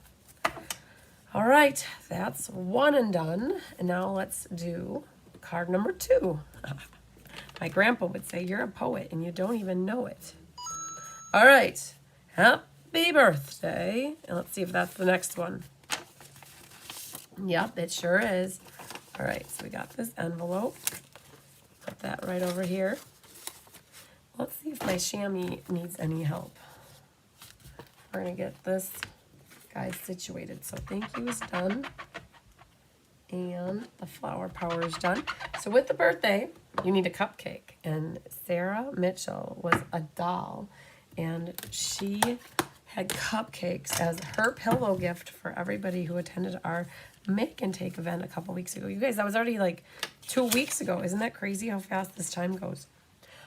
Speaker 1: All right, that's one and done. And now let's do card number 2. My grandpa would say, you're a poet and you don't even know it. All right, happy birthday. And let's see if that's the next one. Yep, it sure is. All right, so we got this envelope. Put that right over here. Let's see if my chamois needs any help. We're gonna get this guys situated. So thank you is done. And the flower power is done. So with the birthday, you need a cupcake. And Sarah Mitchell was a doll. And she had cupcakes as her pillow gift for everybody who attended our Make and Take event a couple weeks ago. You guys, that was already like 2 weeks ago. Isn't that crazy how fast this time goes?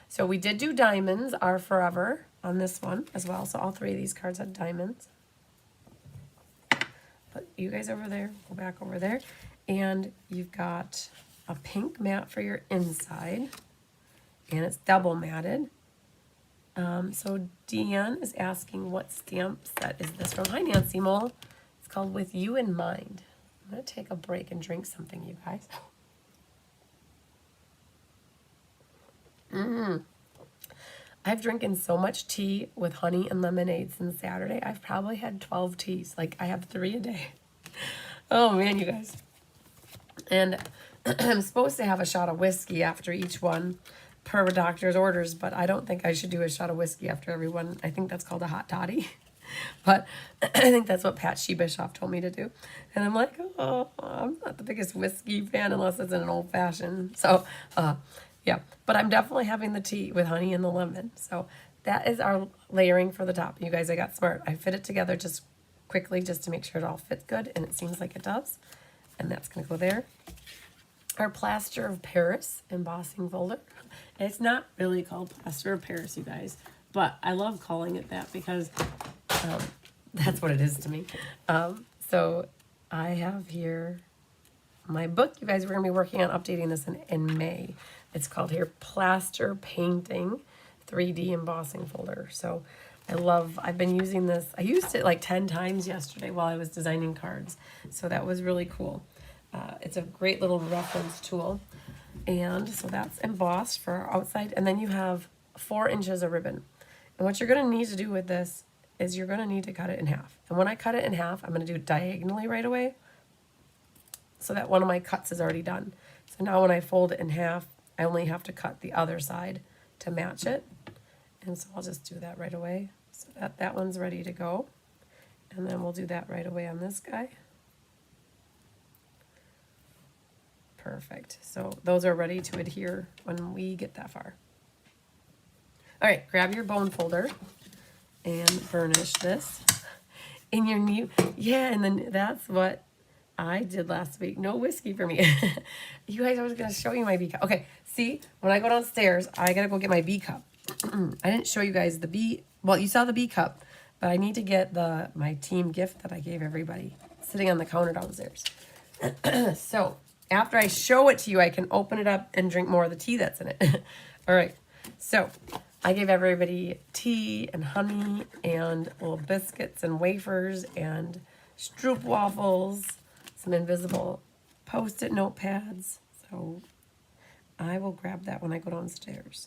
Speaker 1: So we did do diamonds are forever on this one as well. So all 3 of these cards had diamonds. But you guys over there, go back over there. And you've got a pink mat for your inside. And it's double matted. So Deanne is asking what stamp set is this from? Hi, Nancy Mole. It's called With You in Mind. I'm going to take a break and drink something, you guys. I've drinking so much tea with honey and lemonade since Saturday. I've probably had 12 teas. Like, I have 3 a day. Oh, man, you guys. And I'm supposed to have a shot of whiskey after each one per doctor's orders, but I don't think I should do a shot of whiskey after every one. I think that's called a hot toddy. But I think that's what Pat Shebishoff told me to do. And I'm like, oh, I'm not the biggest whiskey fan unless it's in an old fashioned. So, yeah. But I'm definitely having the tea with honey and the lemon. So that is our layering for the top. You guys, I got smart. I fit it together just quickly just to make sure it all fits good. And it seems like it does. And that's going to go there. Our plaster of Paris embossing folder. It's not really called plaster of Paris, you guys. But I love calling it that because that's what it is to me. So I have here my book. You guys, we're going to be working on updating this in May. It's called here Plaster Painting 3D Embossing Folder. So I've been using this. I used it like 10 times yesterday while I was designing cards. So that was really cool. It's a great little reference tool. And so that's embossed for our outside. And then you have 4 inches of ribbon. And what you're going to need to do with this is you're going to need to cut it in half. And when I cut it in half, I'm going to do it diagonally right away so that one of my cuts is already done. So now when I fold it in half, I only have to cut the other side to match it. And so I'll just do that right away so that one's ready to go. And then we'll do that right away on this guy. Perfect. So those are ready to adhere when we get that far. All right, grab your bone folder and burnish this in your new, yeah, and then that's what I did last week. No whiskey for me. You guys, I was going to show you my B cup. Okay, see, when I go downstairs, I got to go get my B cup. I didn't show you guys the B, well, you saw the B cup, but I need to get my team gift that I gave everybody sitting on the counter downstairs. So after I show it to you, I can open it up and drink more of the tea that's in it. All right, so I gave everybody tea and honey and little biscuits and wafers and stroop waffles, some invisible Post-it notepads. So I will grab that when I go downstairs.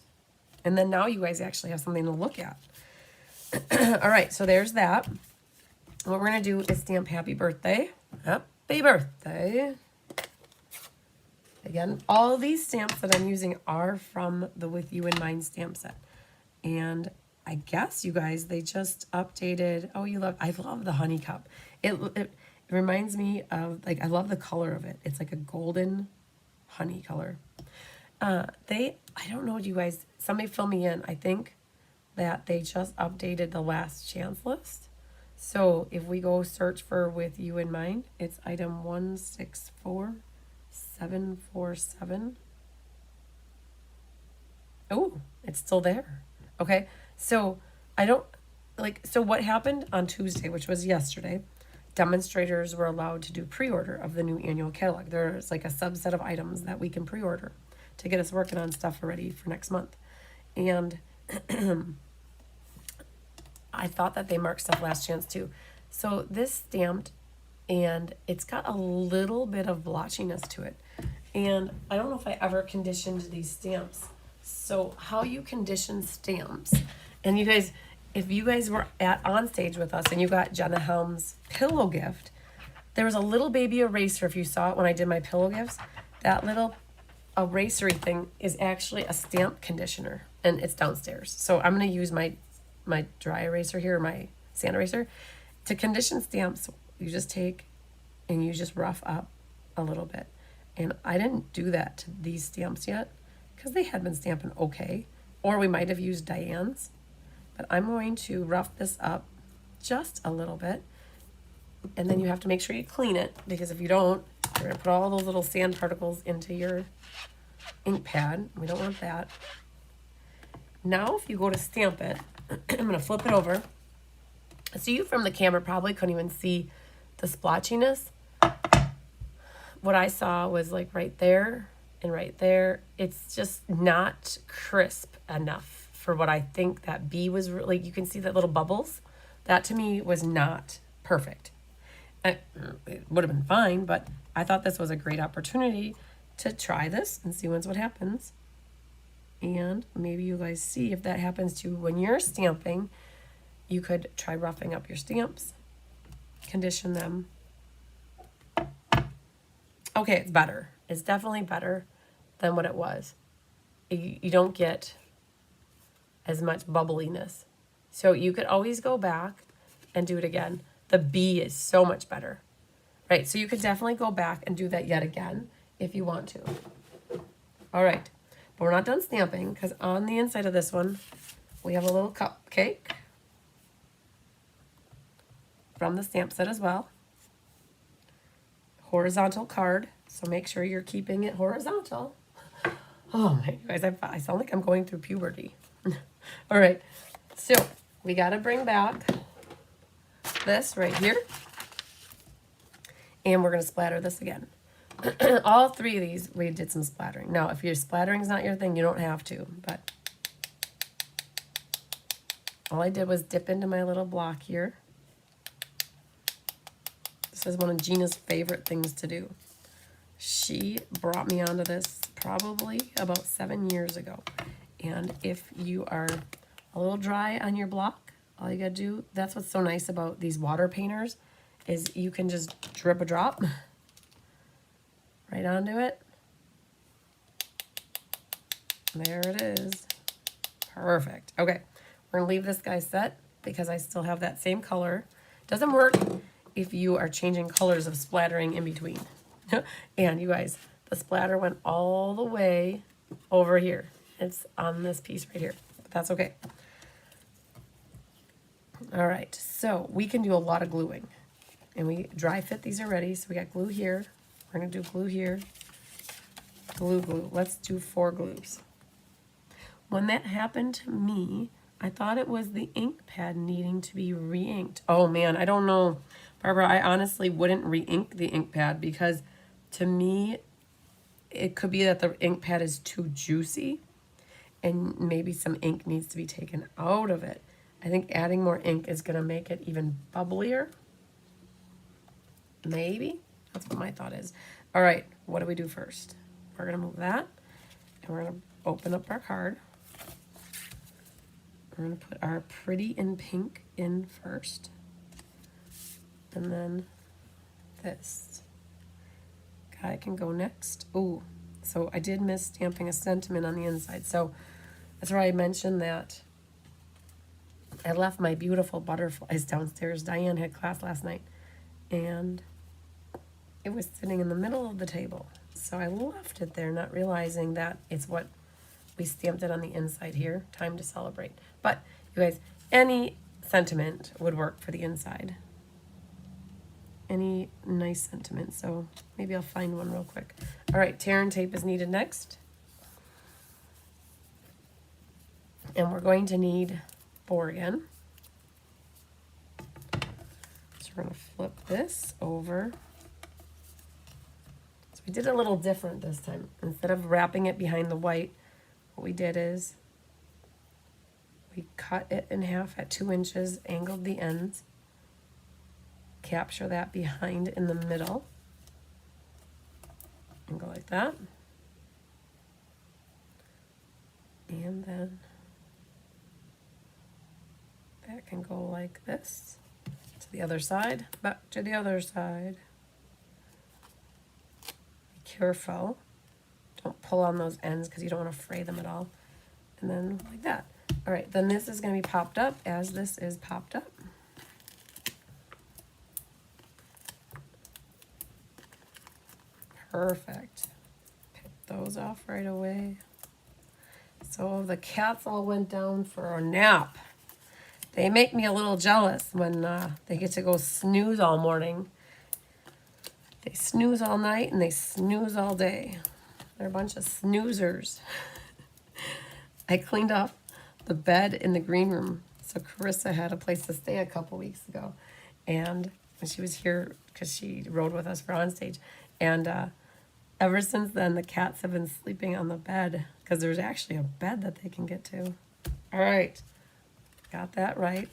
Speaker 1: And then now you guys actually have something to look at. All right, so there's that. What we're going to do is stamp happy birthday. Happy birthday. Again, all of these stamps that I'm using are from the With You in Mind stamp set. And I guess, you guys, they just updated. Oh, I love the honey cup. It reminds me of, like, I love the color of it. It's like a golden honey color. I don't know, you guys, somebody fill me in. I think that they just updated the last chance list. So if we go search for With You in Mind, it's item 164747. Oh, it's still there. Okay, so so what happened on Tuesday, which was yesterday, demonstrators were allowed to do pre-order of the new annual catalog. There's like a subset of items that we can pre-order to get us working on stuff already for next month. And I thought that they marked stuff last chance too. So this stamped, and it's got a little bit of blotchiness to it. And I don't know if I ever conditioned these stamps. So how you condition stamps, and you guys, if you guys were on stage with us and you got Jenna Helm's pillow gift, there was a little baby eraser, if you saw it when I did my pillow gifts. That little erasery thing is actually a stamp conditioner, and it's downstairs. So I'm going to use my dry eraser here, my sand eraser. To condition stamps, you just take and you just rough up a little bit. And I didn't do that to these stamps yet because they had been stamping okay, or we might have used Diane's. But I'm going to rough this up just a little bit. And then you have to make sure you clean it, because if you don't, you're going to put all those little sand particles into your ink pad. We don't want that. Now, if you go to stamp it, I'm going to flip it over. So you from the camera probably couldn't even see the splotchiness. What I saw was like right there and right there. It's just not crisp enough for what I think that B was really. You can see that little bubbles. That to me was not perfect. It would have been fine, but I thought this was a great opportunity to try this and see what happens. And maybe you guys see if that happens to you when you're stamping. You could try roughing up your stamps, condition them. Okay, it's better. It's definitely better than what it was. You don't get as much bubbliness. So you could always go back and do it again. The B is so much better. Right, so you could definitely go back and do that yet again if you want to. All right, but we're not done stamping because on the inside of this one, we have a little cupcake from the stamp set as well. Horizontal card, so make sure you're keeping it horizontal. Oh my, you guys, I sound like I'm going through puberty. All right, so we got to bring back this right here. And we're going to splatter this again. All three of these, we did some splattering. Now, if your splattering is not your thing, you don't have to. But all I did was dip into my little block here. This is one of Gina's favorite things to do. She brought me onto this probably about 7 years ago. And if you are a little dry on your block, all you got to do, that's what's so nice about these water painters, is you can just drip a drop right onto it. There it is. Perfect. Okay, we're gonna leave this guy set because I still have that same color. Doesn't work if you are changing colors of splattering in between. And you guys, the splatter went all the way over here. It's on this piece right here, but that's okay. All right, so we can do a lot of gluing. And we dry fit these already, so we got glue here. We're gonna do glue here. Glue. Let's do 4 glues. When that happened to me, I thought it was the ink pad needing to be re-inked. Oh man, I don't know. Barbara, I honestly wouldn't re-ink the ink pad because to me, it could be that the ink pad is too juicy and maybe some ink needs to be taken out of it. I think adding more ink is gonna make it even bubblier. Maybe. That's what my thought is. All right, what do we do first? We're going to move that, and we're going to open up our card. We're going to put our pretty in pink in first, and then this guy can go next. Ooh, so I did miss stamping a sentiment on the inside. So that's where I mentioned that I left my beautiful butterflies downstairs. Diane had class last night, and it was sitting in the middle of the table. So I left it there, not realizing that it's what we stamped it on the inside here. Time to celebrate. But you guys, any sentiment would work for the inside. Any nice sentiment. So maybe I'll find one real quick. All right, tear and tape is needed next. And we're going to need 4 again. So we're going to flip this over. So we did a little different this time. Instead of wrapping it behind the white, what we did is we cut it in half at 2 inches, angled the ends, capture that behind in the middle, and go like that. And then that can go like this to the other side, back to the other side. Be careful. Don't pull on those ends because you don't want to fray them at all. And then like that. All right, then this is going to be popped up as this is popped up. Perfect. Pick those off right away. So the cats all went down for a nap. They make me a little jealous when they get to go snooze all morning. They snooze all night and they snooze all day. They're a bunch of snoozers. I cleaned up the bed in the green room. So Carissa had a place to stay a couple weeks ago. And when she was here, because she rode with us for on stage. And ever since then, the cats have been sleeping on the bed because there's actually a bed that they can get to. All right. Got that right.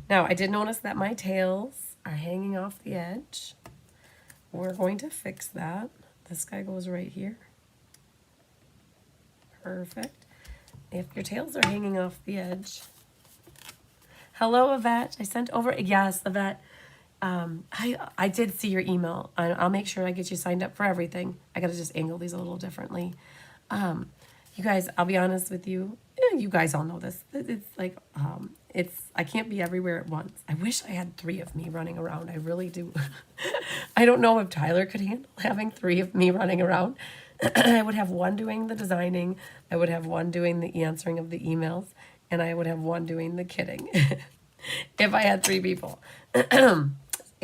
Speaker 1: Now, I did notice that my tails are hanging off the edge. We're going to fix that. This guy goes right here. Perfect. If your tails are hanging off the edge. Hello, Yvette. I sent over, yes, Yvette. I did see your email. I'll make sure I get you signed up for everything. I got to just angle these a little differently. You guys, I'll be honest with you. You guys all know this. It's like I can't be everywhere at once. I wish I had 3 of me running around. I really do. I don't know if Tyler could handle having 3 of me running around. I would have one doing the designing, I would have one doing the answering of the emails, and I would have one doing the kidding. If I had 3 people.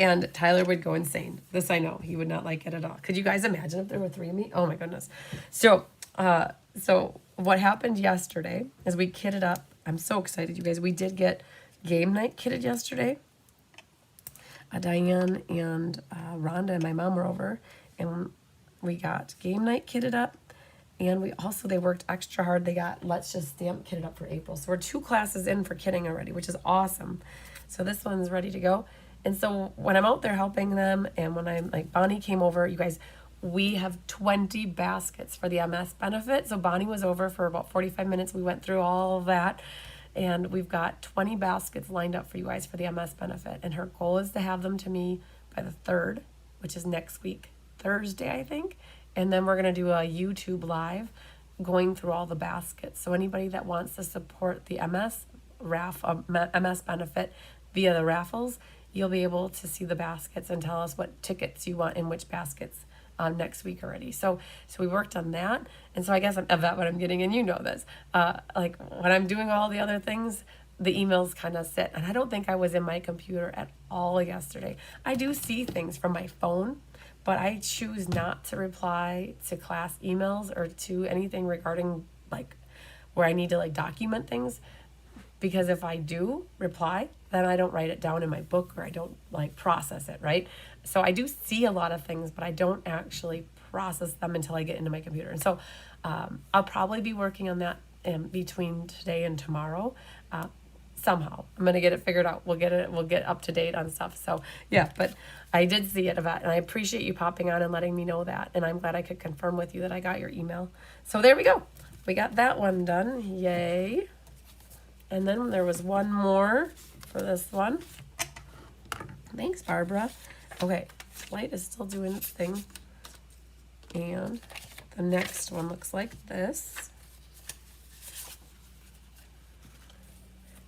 Speaker 1: And Tyler would go insane. This I know. He would not like it at all. Could you guys imagine if there were 3 of me? Oh my goodness. So what happened yesterday is we kitted up. I'm so excited, you guys. We did get game night kitted yesterday. Diane and Rhonda and my mom were over, and we got game night kitted up. And they worked extra hard. They got Let's Just Stamp kitted up for April. So we're 2 classes in for kitting already, which is awesome. So this one's ready to go. And so when I'm out there helping them, and when I'm like, Bonnie came over, you guys, we have 20 baskets for the MS benefit. So Bonnie was over for about 45 minutes. We went through all of that, and we've got 20 baskets lined up for you guys for the MS benefit. And her goal is to have them to me by the 3rd, which is next week, Thursday, I think. And then we're going to do a YouTube live going through all the baskets. So anybody that wants to support the MS benefit via the raffles, you'll be able to see the baskets and tell us what tickets you want in which baskets next week already. So we worked on that. And so I guess that's what I'm getting, and you know this. Like when I'm doing all the other things, the emails kind of sit. And I don't think I was in my computer at all yesterday. I do see things from my phone, but I choose not to reply to class emails or to anything regarding like where I need to like document things, because if I do reply, then I don't write it down in my book, or I don't like process it, right? So I do see a lot of things, but I don't actually process them until I get into my computer. And so I'll probably be working on that between today and tomorrow. Somehow I'm going to get it figured out. We'll get up to date on stuff. So yeah, but I did see it, Yvette, and I appreciate you popping on and letting me know that. And I'm glad I could confirm with you that I got your email. So there we go. We got that one done. Yay. And then there was one more for this one. Thanks, Barbara. Okay, light is still doing its thing. And the next one looks like this.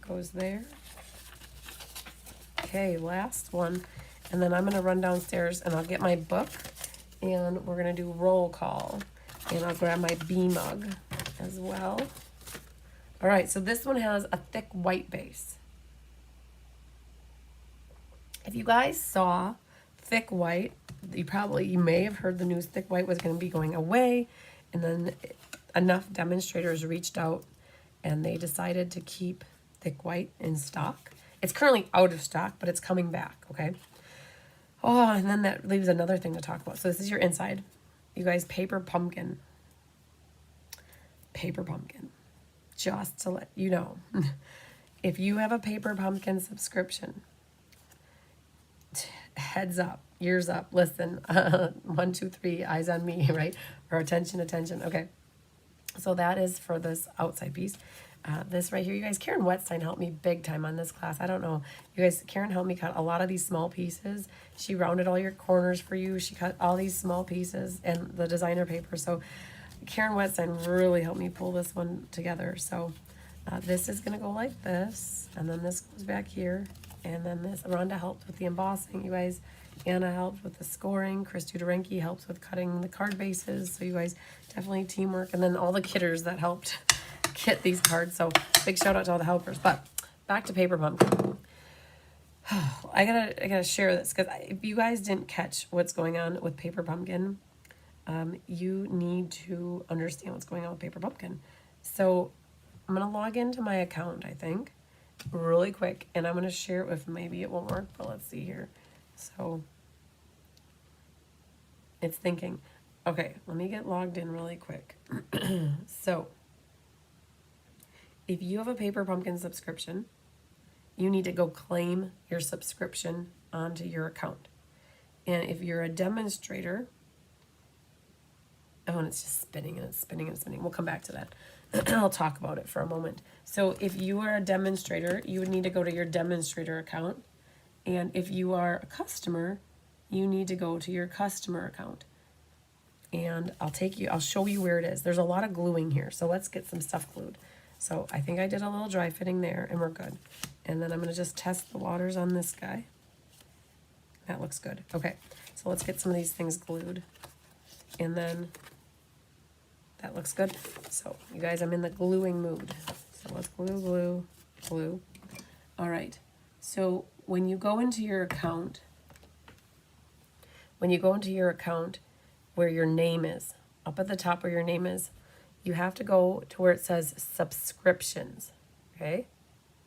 Speaker 1: Goes there. Okay, last one. And then I'm going to run downstairs and I'll get my book and we're going to do roll call. And I'll grab my bee mug as well. All right, so this one has a thick white base. If you guys saw thick white, you may have heard the news thick white was going to be going away, and then enough demonstrators reached out and they decided to keep thick white in stock. It's currently out of stock, but it's coming back, okay? Oh, and then that leaves another thing to talk about. So this is your inside. You guys, paper pumpkin. Paper pumpkin. Just to let you know, if you have a paper pumpkin subscription, heads up, ears up, listen, 1, 2, 3, eyes on me, right? Or attention. Okay. So that is for this outside piece. This right here, you guys, Karen Wetstein helped me big time on this class. I don't know. You guys, Karen helped me cut a lot of these small pieces. She rounded all your corners for you. She cut all these small pieces and the designer paper. So Karen Wetstein really helped me pull this one together. So this is going to go like this, and then this goes back here, and then this. Rhonda helped with the embossing, you guys. Anna helped with the scoring. Chris Dudarenki helps with cutting the card bases. So you guys, definitely teamwork. And then all the kitters that helped kit these cards. So big shout out to all the helpers. But back to paper pumpkin. I gotta share this, because if you guys didn't catch what's going on with paper pumpkin, you need to understand what's going on with paper pumpkin. So I'm going to log into my account, I think, really quick, and I'm going to share it with, maybe it won't work, but let's see here. So it's thinking. Okay, let me get logged in really quick. So if you have a paper pumpkin subscription, you need to go claim your subscription onto your account. And if you're a demonstrator, oh, and it's just spinning and it's spinning and it's spinning. We'll come back to that. I'll talk about it for a moment. So if you are a demonstrator, you would need to go to your demonstrator account. And if you are a customer, you need to go to your customer account. And I'll show you where it is. There's a lot of gluing here, so let's get some stuff glued. So I think I did a little dry fitting there and we're good. And then I'm gonna just test the waters on this guy. That looks good. Okay, so let's get some of these things glued. And then that looks good. So you guys, I'm in the gluing mood. So let's glue, glue, glue. All right, so when you go into your account, where your name is, up at the top where your name is, you have to go to where it says subscriptions, okay?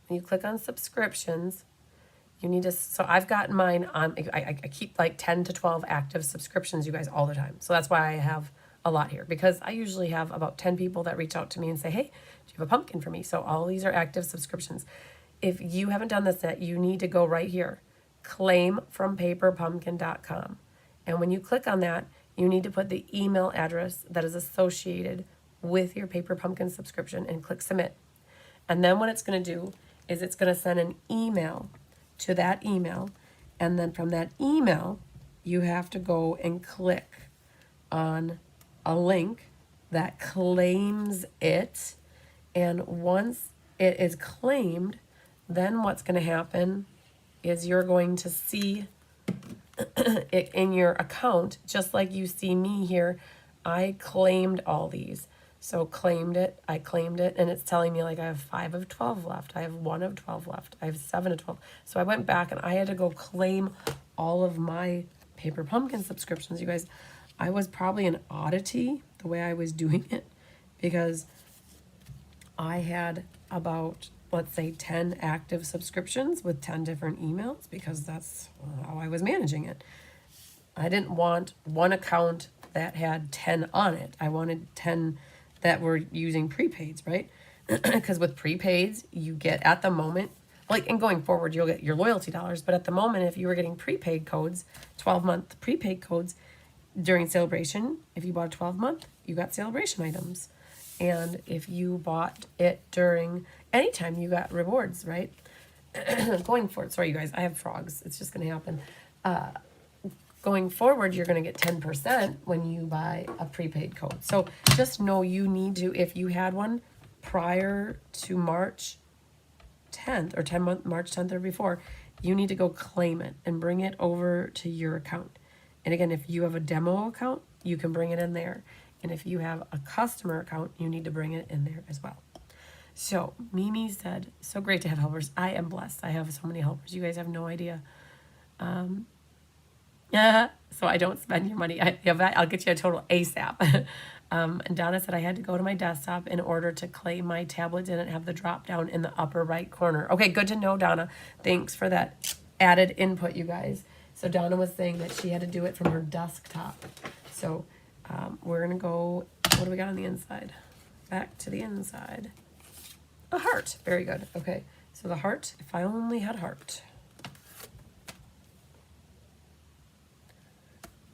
Speaker 1: When you click on subscriptions, you need to, so I've got mine on, I keep like 10 to 12 active subscriptions, you guys, all the time. So that's why I have a lot here, because I usually have about 10 people that reach out to me and say, hey, do you have a pumpkin for me? So all these are active subscriptions. If you haven't done this yet, you need to go right here, claimfrompaperpumpkin.com. And when you click on that, you need to put the email address that is associated with your Paper Pumpkin subscription and click submit. And then what it's going to do is it's going to send an email to that email. And then from that email, you have to go and click on a link that claims it. And once it is claimed, then what's going to happen is you're going to see it in your account, just like you see me here. I claimed all these. So claimed it, I claimed it, and it's telling me like I have 5 of 12 left. I have 1 of 12 left. I have 7 of 12. So I went back and I had to go claim all of my Paper Pumpkin subscriptions. You guys, I was probably an oddity the way I was doing it, because I had about, let's say, 10 active subscriptions with 10 different emails, because that's how I was managing it. I didn't want one account that had 10 on it. I wanted 10 that were using prepaids, right? Because with prepaids, you get at the moment, like, and going forward, you'll get your loyalty dollars. But at the moment, if you were getting prepaid codes, 12-month prepaid codes during sale-a-bration, if you bought a 12-month, you got sale-a-bration items. And if you bought it during any time, you got rewards, right? Going forward, sorry, you guys, I have frogs. It's just going to happen. Going forward, you're going to get 10% when you buy a prepaid code. So just know you need to, if you had one prior to March 10th or March 10th or before, you need to go claim it and bring it over to your account. And again, if you have a demo account, you can bring it in there. And if you have a customer account, you need to bring it in there as well. So Mimi said, so great to have helpers. I am blessed. I have so many helpers. You guys have no idea. Yeah, so I don't spend your money. I'll get you a total ASAP. And Donna said I had to go to my desktop in order to claim my tablet. Didn't have the drop down in the upper right corner. Okay, good to know, Donna. Thanks for that added input, you guys. So Donna was saying that she had to do it from her desktop. So we're going to go, what do we got on the inside? Back to the inside. A heart. Very good. Okay, so the heart, if I only had heart.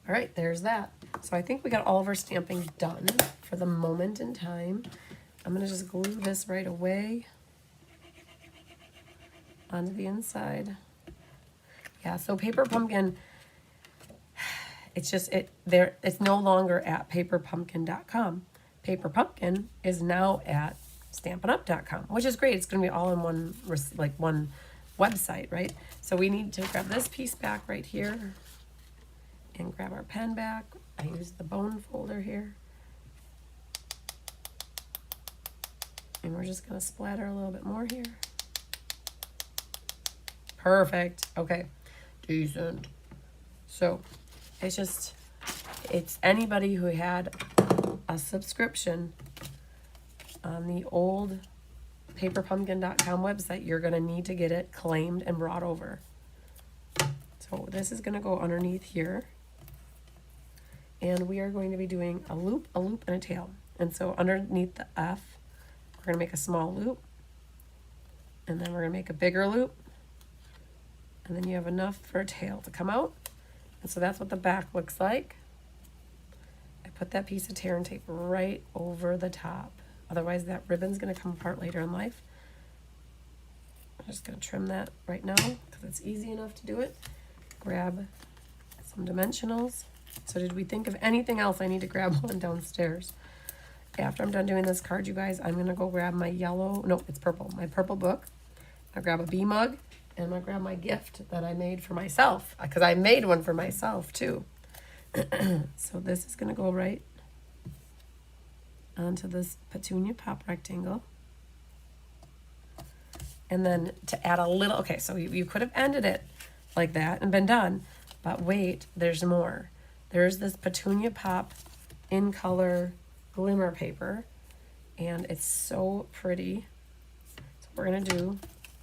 Speaker 1: All right, there's that. So I think we got all of our stamping done for the moment in time. I'm going to just glue this right away onto the inside. Yeah, so Paper Pumpkin, it's no longer at paperpumpkin.com. Paper Pumpkin is now at stampinup.com, which is great. It's going to be all in one website, right? So we need to grab this piece back right here and grab our pen back. I use the bone folder here. And we're just going to splatter a little bit more here. Perfect. Okay. Decent. So it's anybody who had a subscription on the old paperpumpkin.com website, you're going to need to get it claimed and brought over. So this is going to go underneath here. And we are going to be doing a loop, and a tail. And so underneath the F, we're going to make a small loop. And then we're going to make a bigger loop. And then you have enough for a tail to come out. And so that's what the back looks like. I put that piece of tear and tape right over the top. Otherwise that ribbon's going to come apart later in life. I'm just going to trim that right now because it's easy enough to do it. Grab some dimensionals. So did we think of anything else? I need to grab one downstairs. after I'm done doing this card, you guys, I'm gonna go grab my yellow, no, it's purple, my purple book. I'll grab a bee mug, and I'm gonna grab my gift that I made for myself, because I made one for myself too. So this is gonna go right onto this petunia pop rectangle. And then to add a little, okay, so you could have ended it like that and been done, but wait, there's more. There's this petunia pop in color glimmer paper, and it's so pretty. So what we're gonna do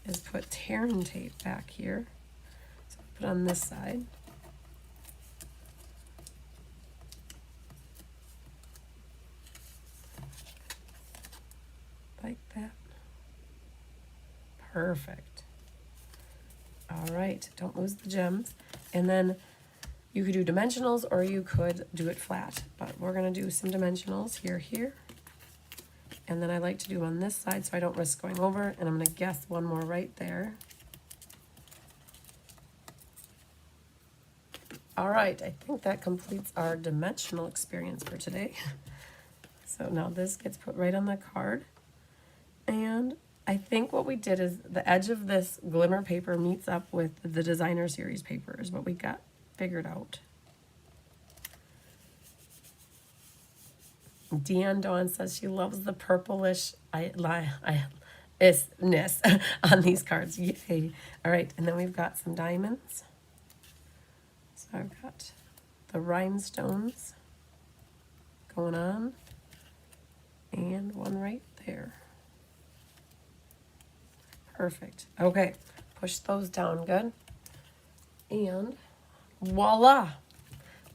Speaker 1: is put tearing tape back here. So put it on this side. Like that. Perfect. All right, don't lose the gems. And then you could do dimensionals or you could do it flat, but we're gonna do some dimensionals here. And then I like to do on this side so I don't risk going over, and I'm gonna guess one more right there. All right, I think that completes our dimensional experience for today. So now this gets put right on the card. And I think what we did is the edge of this glimmer paper meets up with the designer series paper is what we got figured out. Deanne Dawn says she loves the purplish ness on these cards. Yay. All right, and then we've got some diamonds. So I've got the rhinestones going on, and one right there. Perfect. Okay, push those down good. And voila!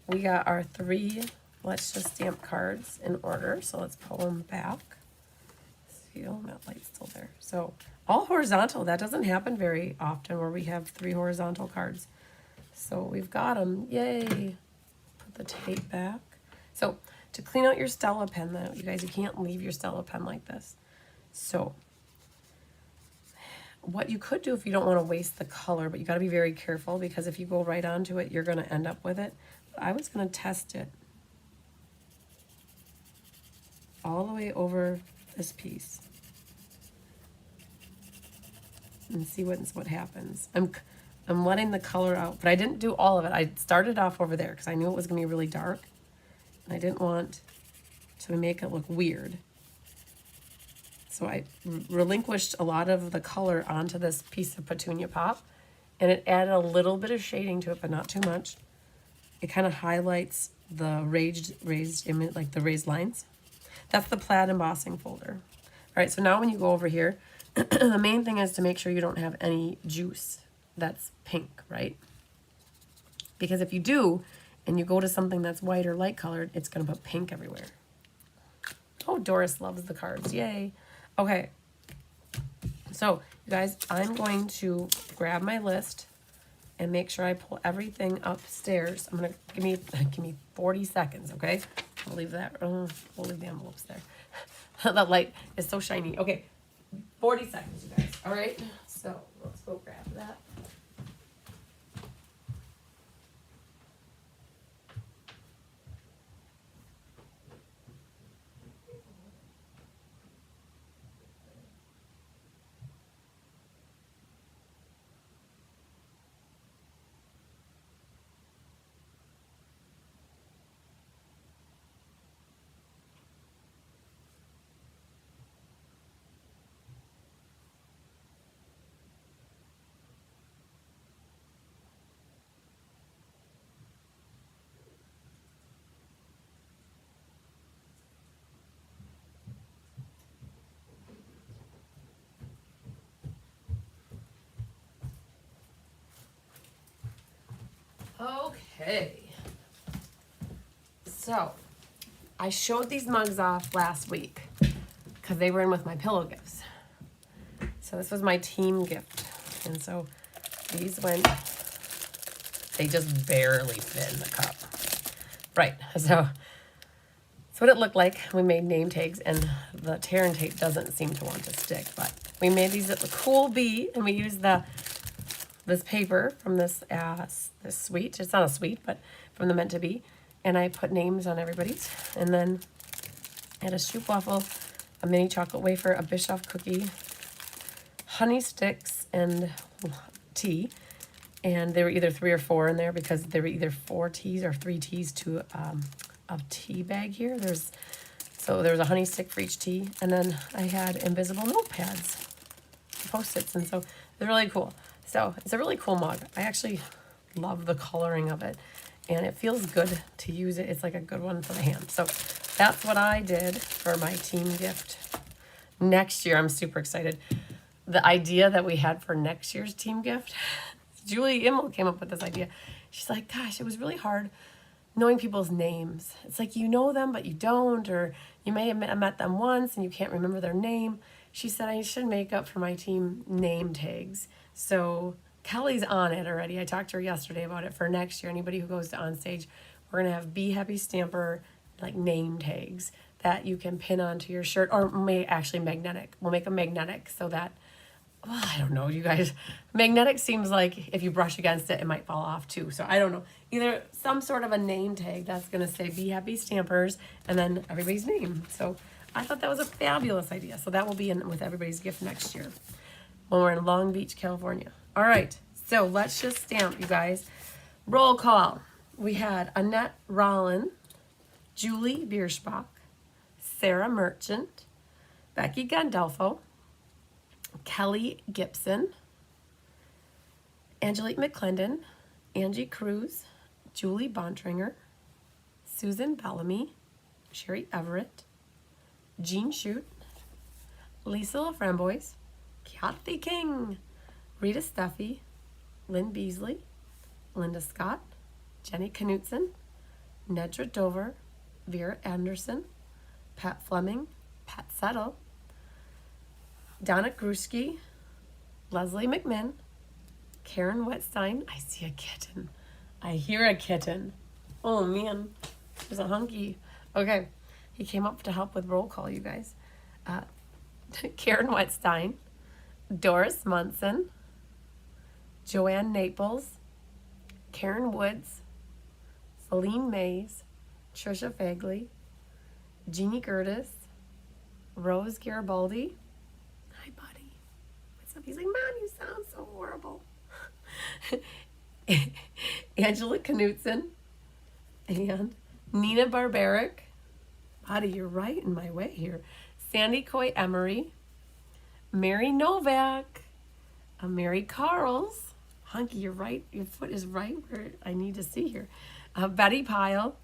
Speaker 1: We got our 3 Let's Just Stamp cards in order. So let's pull them back. See, oh, that light's still there. So all horizontal. That doesn't happen very often where we have 3 horizontal cards. So we've got them. Yay! Put the tape back. So to clean out your Stella pen, though, you guys, you can't leave your Stella pen like this. So what you could do if you don't want to waste the color, but you got to be very careful because if you go right onto it, you're going to end up with it. But I was going to test it all the way over this piece and see what happens. I'm letting the color out, but I didn't do all of it. I started off over there because I knew it was going to be really dark, and I didn't want to make it look weird. So I relinquished a lot of the color onto this piece of petunia pop, and it added a little bit of shading to it, but not too much. It kind of highlights the raised image, like the raised lines. That's the plaid embossing folder. All right, so now when you go over here, the main thing is to make sure you don't have any juice that's pink, right? Because if you do, and you go to something that's white or light colored, it's gonna put pink everywhere. Oh, Doris loves the cards, yay. Okay, so you guys, I'm going to grab my list and make sure I pull everything upstairs. I'm gonna give me 40 seconds, okay? I'll leave that. We'll leave the envelopes there. That light is so shiny. Okay, 40 seconds, you guys. All right. So let's go grab that. Okay, so I showed these mugs off last week because they were in with my pillow gifts. So this was my team gift, and so these went, they just barely fit in the cup. Right, so that's what it looked like. We made name tags, and the tear and tape doesn't seem to want to stick, but we made these at the Cool Bee, and we used this paper from this suite. It's not a suite, but from the Meant to Be. And I put names on everybody's. And then I had a Shoop waffle, a mini chocolate wafer, a Bischoff cookie, honey sticks, and tea. And there were either 3 or 4 in there because there were either 4 teas or 3 teas to a tea bag here. So there was a honey stick for each tea. And then I had invisible notepads, Post-its. And so they're really cool. So it's a really cool mug. I actually love the coloring of it. And it feels good to use it. It's like a good one for the hand. So that's what I did for my team gift. Next year, I'm super excited. The idea that we had for next year's team gift, Julie Immel came up with this idea. She's like, gosh, it was really hard knowing people's names. It's like you know them, but you don't, or you may have met them once and you can't remember their name. She said I should make up for my team name tags. So Kelly's on it already. I talked to her yesterday about it for next year. Anybody who goes to onstage, we're going to have Be Happy Stamper like name tags that you can pin onto your shirt, or actually magnetic. We'll make them magnetic so that, well, I don't know, you guys. Magnetic seems like if you brush against it, it might fall off too. So I don't know. Either some sort of a name tag that's going to say Be Happy Stampers and then everybody's name. So I thought that was a fabulous idea. So that will be in with everybody's gift next year when we're in Long Beach, California. All right. So let's just stamp, you guys. Roll call. We had Annette Rollin, Julie Bierschbach, Sarah Merchant, Becky Gandolfo, Kelly Gibson, Angelique McClendon, Angie Cruz, Julie Bontringer, Susan Bellamy, Sherry Everett, Jean Shute, Lisa LaFramboise, Kathy King, Rita Steffi, Lynn Beasley, Linda Scott, Jenny Knutson, Nedra Dover, Vera Anderson, Pat Fleming, Pat Settle, Donna Gruski, Leslie McMinn, Karen Wetstein. I see a kitten. I hear a kitten. Oh man, there's a hunky. Okay, he came up to help with roll call, you guys. Karen Wetstein, Doris Munson, Joanne Naples, Karen Woods, Celine Mays, Trisha Fagley, Jeannie Gertis, Rose Garibaldi. Hi, buddy. What's up? He's like, Mom, you sound so horrible. Angela Knutson and Nina Barbaric. Buddy, you're right in my way here. Sandy Coy Emery, Mary Novak, Mary Carls. Hunky, you're right. Your foot is right where I need to see here. Betty Pyle,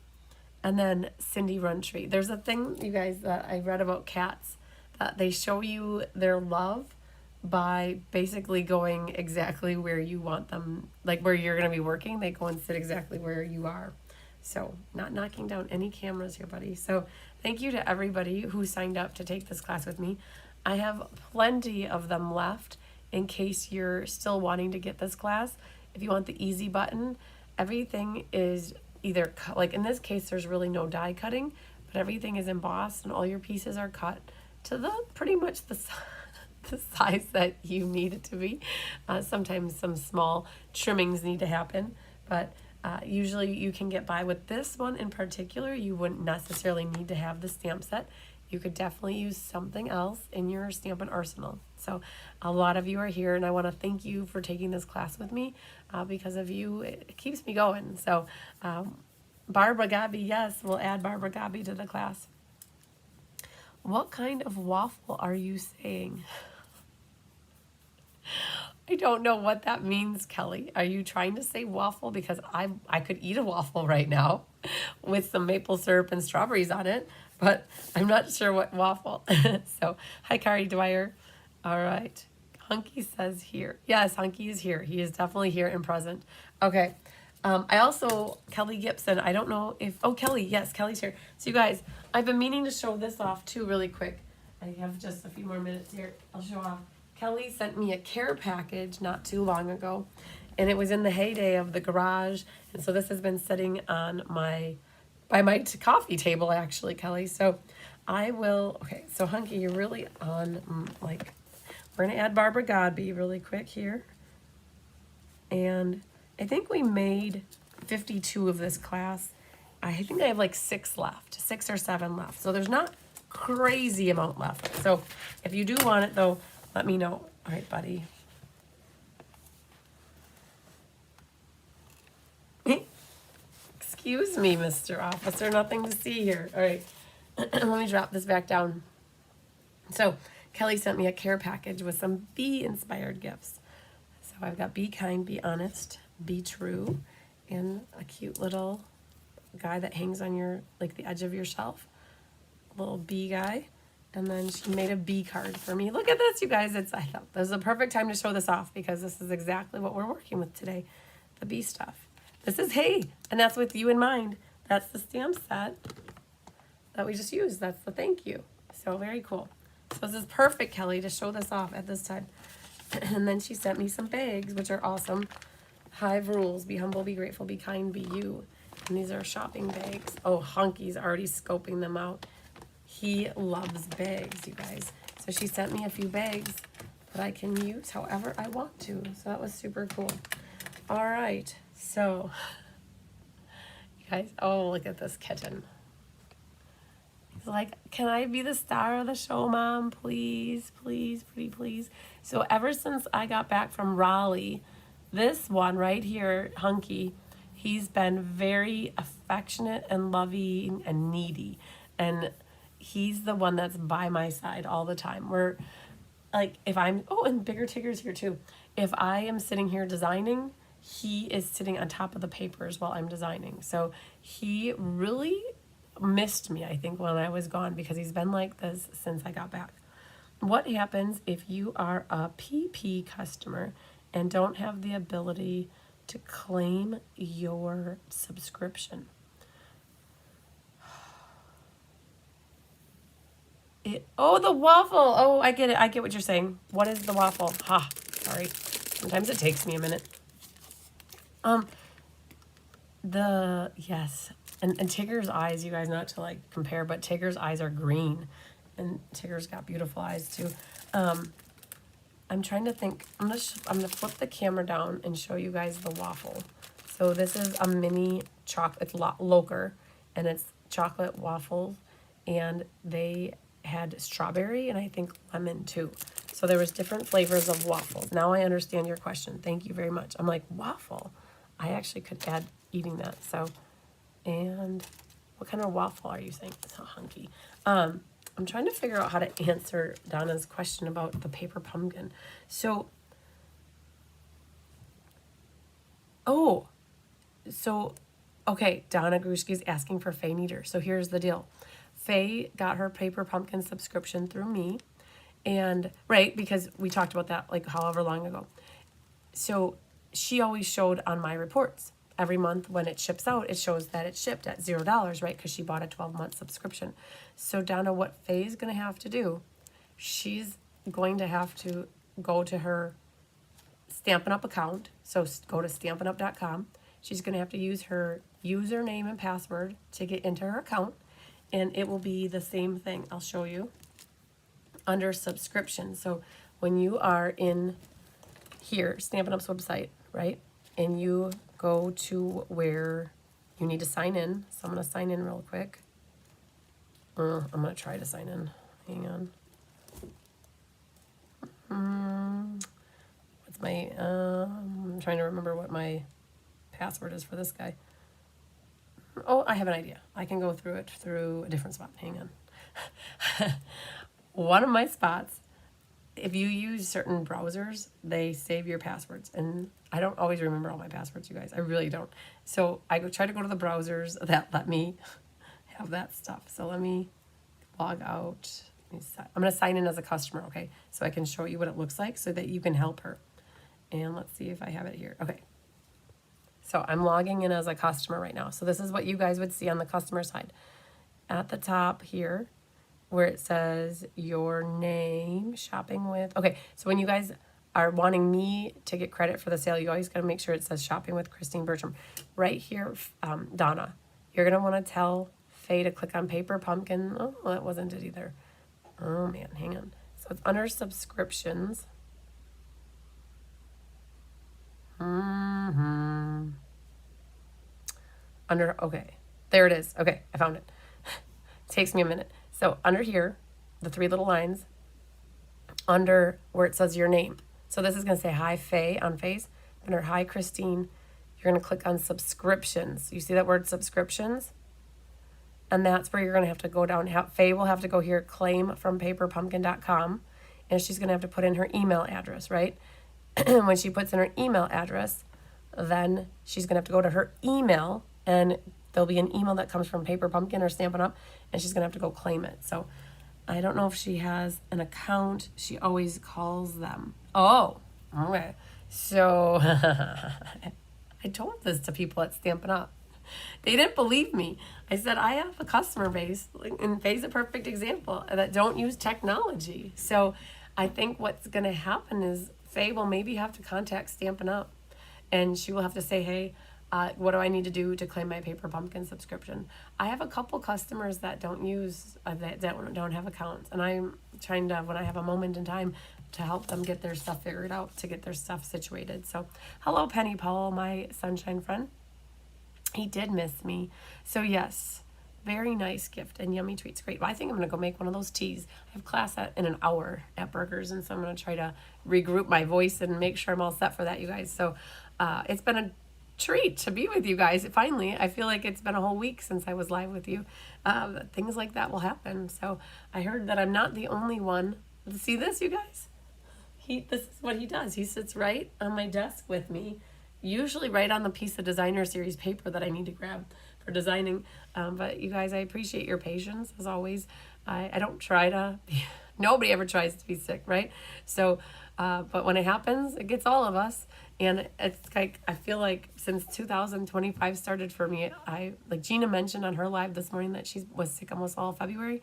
Speaker 1: and then Cindy Runtree. There's a thing, you guys, that I read about cats, that they show you their love by basically going exactly where you want them, like where you're going to be working. They go and sit exactly where you are. So not knocking down any cameras here, buddy. So thank you to everybody who signed up to take this class with me. I have plenty of them left in case you're still wanting to get this class. If you want the easy button, everything is either like in this case, there's really no die cutting, but everything is embossed and all your pieces are cut to the pretty much the size that you need it to be. Sometimes some small trimmings need to happen, but usually you can get by with this one in particular. You wouldn't necessarily need to have the stamp set. You could definitely use something else in your Stampin' arsenal. So a lot of you are here, and I want to thank you for taking this class with me. Because of you, it keeps me going. So Barbara Gabi, yes, we'll add Barbara Gabi to the class. What kind of waffle are you saying? I don't know what that means, Kelly. Are you trying to say waffle? Because I could eat a waffle right now with some maple syrup and strawberries on it, but I'm not sure what waffle. So, hi, Kari Dwyer. All right. Hunky says here. Yes, Hunky is here. He is definitely here and present. Okay. I also, Kelly Gibson, I don't know if, oh, Kelly, yes, Kelly's here. So, you guys, I've been meaning to show this off, too, really quick. I have just a few more minutes here. I'll show off. Kelly sent me a care package not too long ago, and it was in the heyday of the garage, and so this has been sitting on by my coffee table, actually, Kelly. So I will, okay, so Hunky, you're really on, like, we're going to add Barbara Godby really quick here, and I think we made 52 of this class. I think I have like 6 left, 6 or 7 left, so there's not crazy amount left. So if you do want it though, let me know. All right, buddy. Excuse me, Mr. Officer, nothing to see here. All right, let me drop this back down. So Kelly sent me a care package with some bee-inspired gifts. So I've got be kind, be honest, be true, and a cute little guy that hangs on your, like the edge of your shelf, little bee guy. And then she made a bee card for me. Look at this, you guys. I thought this is a perfect time to show this off because this is exactly what we're working with today, the bee stuff. This is Hey, and that's with you in mind. That's the stamp set that we just used. That's the thank you. So very cool. So this is perfect, Kelly, to show this off at this time. And then she sent me some bags, which are awesome. 5 rules: be humble, be grateful, be kind, be you. And these are shopping bags. Oh, Hunky's already scoping them out. He loves bags, you guys. So she sent me a few bags that I can use however I want to. So that was super cool. All right, so you guys, oh, look at this kitten. He's like, can I be the star of the show, Mom? Please, please, pretty please. So ever since I got back from Raleigh, this one right here, Hunky, he's been very affectionate and loving and needy. And he's the one that's by my side all the time. We're like, if I'm, oh, and Bigger Tigger's here too. If I am sitting here designing, he is sitting on top of the papers while I'm designing. So he really missed me, I think, when I was gone because he's been like this since I got back. What happens if you are a PP customer and don't have the ability to claim your subscription? Oh, the waffle. Oh, I get it. I get what you're saying. What is the waffle? Ha, sorry. Sometimes it takes me a minute. Yes. And Tigger's eyes, you guys, not to like compare, but Tigger's eyes are green. And Tigger's got beautiful eyes too. I'm trying to think. I'm gonna flip the camera down and show you guys the waffle. So this is a mini chocolate, it's Loker, and it's chocolate waffles, and they had strawberry and I think lemon too. So there was different flavors of waffles. Now I understand your question. Thank you very much. I'm like, waffle? I actually could add eating that. So, and what kind of waffle are you saying? It's not Hunky. I'm trying to figure out how to answer Donna's question about the paper pumpkin. So, okay, Donna Grushki's asking for Faye Neater. So here's the deal. Faye got her paper pumpkin subscription through me, and right, because we talked about that like however long ago. So she always showed on my reports every month when it ships out, it shows that it shipped at $0, right? Because she bought a 12-month subscription. So Donna, what Faye's going to have to do, she's going to have to go to her Stampin' Up account. So go to stampinup.com. She's going to have to use her username and password to get into her account. And it will be the same thing. I'll show you under subscription. So when you are in here, Stampin' Up's website, right? And you go to where you need to sign in. So I'm going to sign in real quick. I'm going to try to sign in. Hang on. What's my, I'm trying to remember what my password is for this guy. Oh, I have an idea. I can go through it through a different spot. Hang on. One of my spots, if you use certain browsers, they save your passwords. And I don't always remember all my passwords, you guys. I really don't. So I try to go to the browsers that let me have that stuff. So let me log out. I'm going to sign in as a customer, okay? So I can show you what it looks like so that you can help her. And let's see if I have it here. Okay. So I'm logging in as a customer right now. So this is what you guys would see on the customer side. At the top here, where it says your name, shopping with. Okay, so when you guys are wanting me to get credit for the sale, you always got to make sure it says shopping with Christine Bertram. Right here, Donna, you're going to want to tell Faye to click on paper pumpkin. Oh, that wasn't it either. Oh, man, hang on. So it's under subscriptions. Okay, there it is. Okay, I found it. Takes me a minute. So under here, the 3 little lines, under where it says your name. So this is going to say hi Faye on Faye's. Under hi Christine, you're going to click on subscriptions. You see that word subscriptions? And that's where you're going to have to go down. Faye will have to go here, claim from paperpumpkin.com, and she's going to have to put in her email address, right? When she puts in her email address, then she's going to have to go to her email, and there'll be an email that comes from Paper Pumpkin or Stampin' Up, and she's going to have to go claim it. So I don't know if she has an account. She always calls them. Oh, okay. So I told this to people at Stampin' Up. They didn't believe me. I said, I have a customer base, and Faye's a perfect example, that don't use technology. So I think what's going to happen is Faye will maybe have to contact Stampin' Up, and she will have to say, hey, what do I need to do to claim my Paper Pumpkin subscription? I have a couple customers that don't use, that don't have accounts, and I'm trying to, when I have a moment in time, to help them get their stuff figured out, to get their stuff situated. So hello, Penny Powell, my sunshine friend. He did miss me. So yes, very nice gift and yummy treats. Great. Well, I think I'm going to go make one of those teas. I have class in an hour at Burgers, and so I'm going to try to regroup my voice and make sure I'm all set for that, you guys. So it's been a treat to be with you guys. Finally, I feel like it's been a whole week since I was live with you. Things like that will happen. So I heard that I'm not the only one. See this, you guys? This is what he does. He sits right on my desk with me, usually right on the piece of designer series paper that I need to grab for designing. But you guys, I appreciate your patience as always. I don't try to be, nobody ever tries to be sick, right? So, but when it happens, it gets all of us. And it's like, I feel like since 2025 started for me, like Gina mentioned on her live this morning that she was sick almost all of February.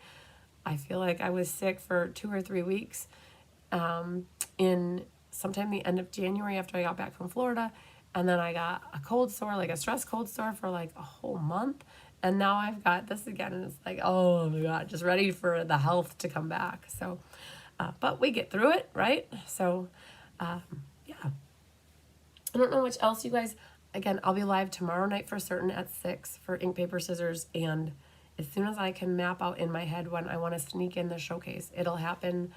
Speaker 1: I feel like I was sick for 2 or 3 weeks in sometime the end of January after I got back from Florida. And then I got a cold sore, like a stress cold sore for like a whole month. And now I've got this again. And it's like, oh my God, just ready for the health to come back. So, but we get through it, right? So, yeah. I don't know much else, you guys. Again, I'll be live tomorrow night for certain at 6 for ink, paper, scissors. And as soon as I can map out in my head when I want to sneak in the showcase, it'll happen.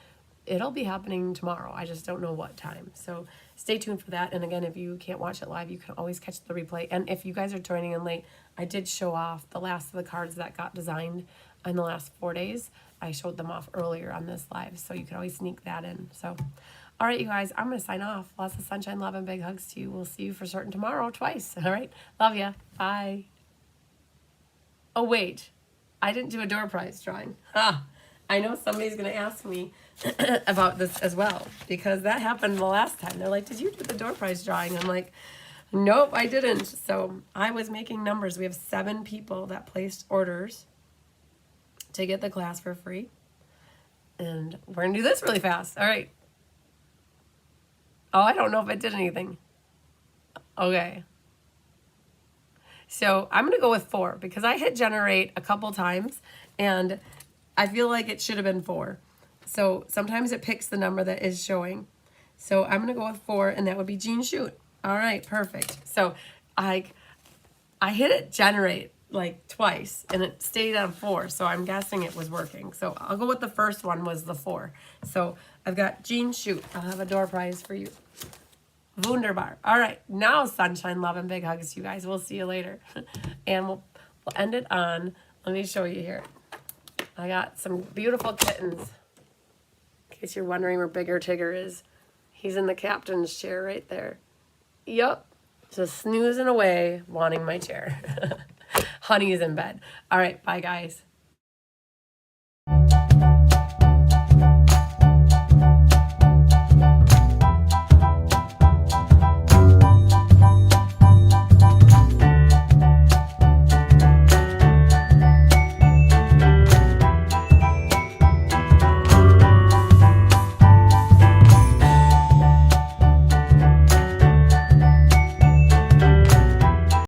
Speaker 1: It'll be happening tomorrow. I just don't know what time. So stay tuned for that. And again, if you can't watch it live, you can always catch the replay. And if you guys are joining in late, I did show off the last of the cards that got designed in the last 4 days. I showed them off earlier on this live, so you can always sneak that in. So, all right, you guys, I'm going to sign off. Lots of sunshine, love, and big hugs to you. We'll see you for certain tomorrow twice. All right? Love ya. Bye. Oh, wait. I didn't do a door prize drawing. I know somebody's going to ask me about this as well, because that happened the last time. They're like, did you do the door prize drawing? I'm like, nope, I didn't. So I was making numbers. We have 7 people that placed orders to get the class for free. And we're going to do this really fast. All right. Oh, I don't know if it did anything. Okay. So I'm going to go with 4 because I hit generate a couple times and I feel like it should have been 4. So sometimes it picks the number that is showing. So I'm going to go with 4, and that would be Jean Shoot. All right, perfect. So I hit it generate like twice, and it stayed on 4. So I'm guessing it was working. So I'll go with the first one was the 4. So I've got Jean Shoot. I'll have a door prize for you. Wunderbar. All right, now sunshine, love, and big hugs, you guys. We'll see you later. And we'll end it on, let me show you here. I got some beautiful kittens. In case you're wondering where Bigger Tigger is. He's in the captain's chair right there. Yup. Just snoozing away, wanting my chair. Honey is in bed. All right, bye guys.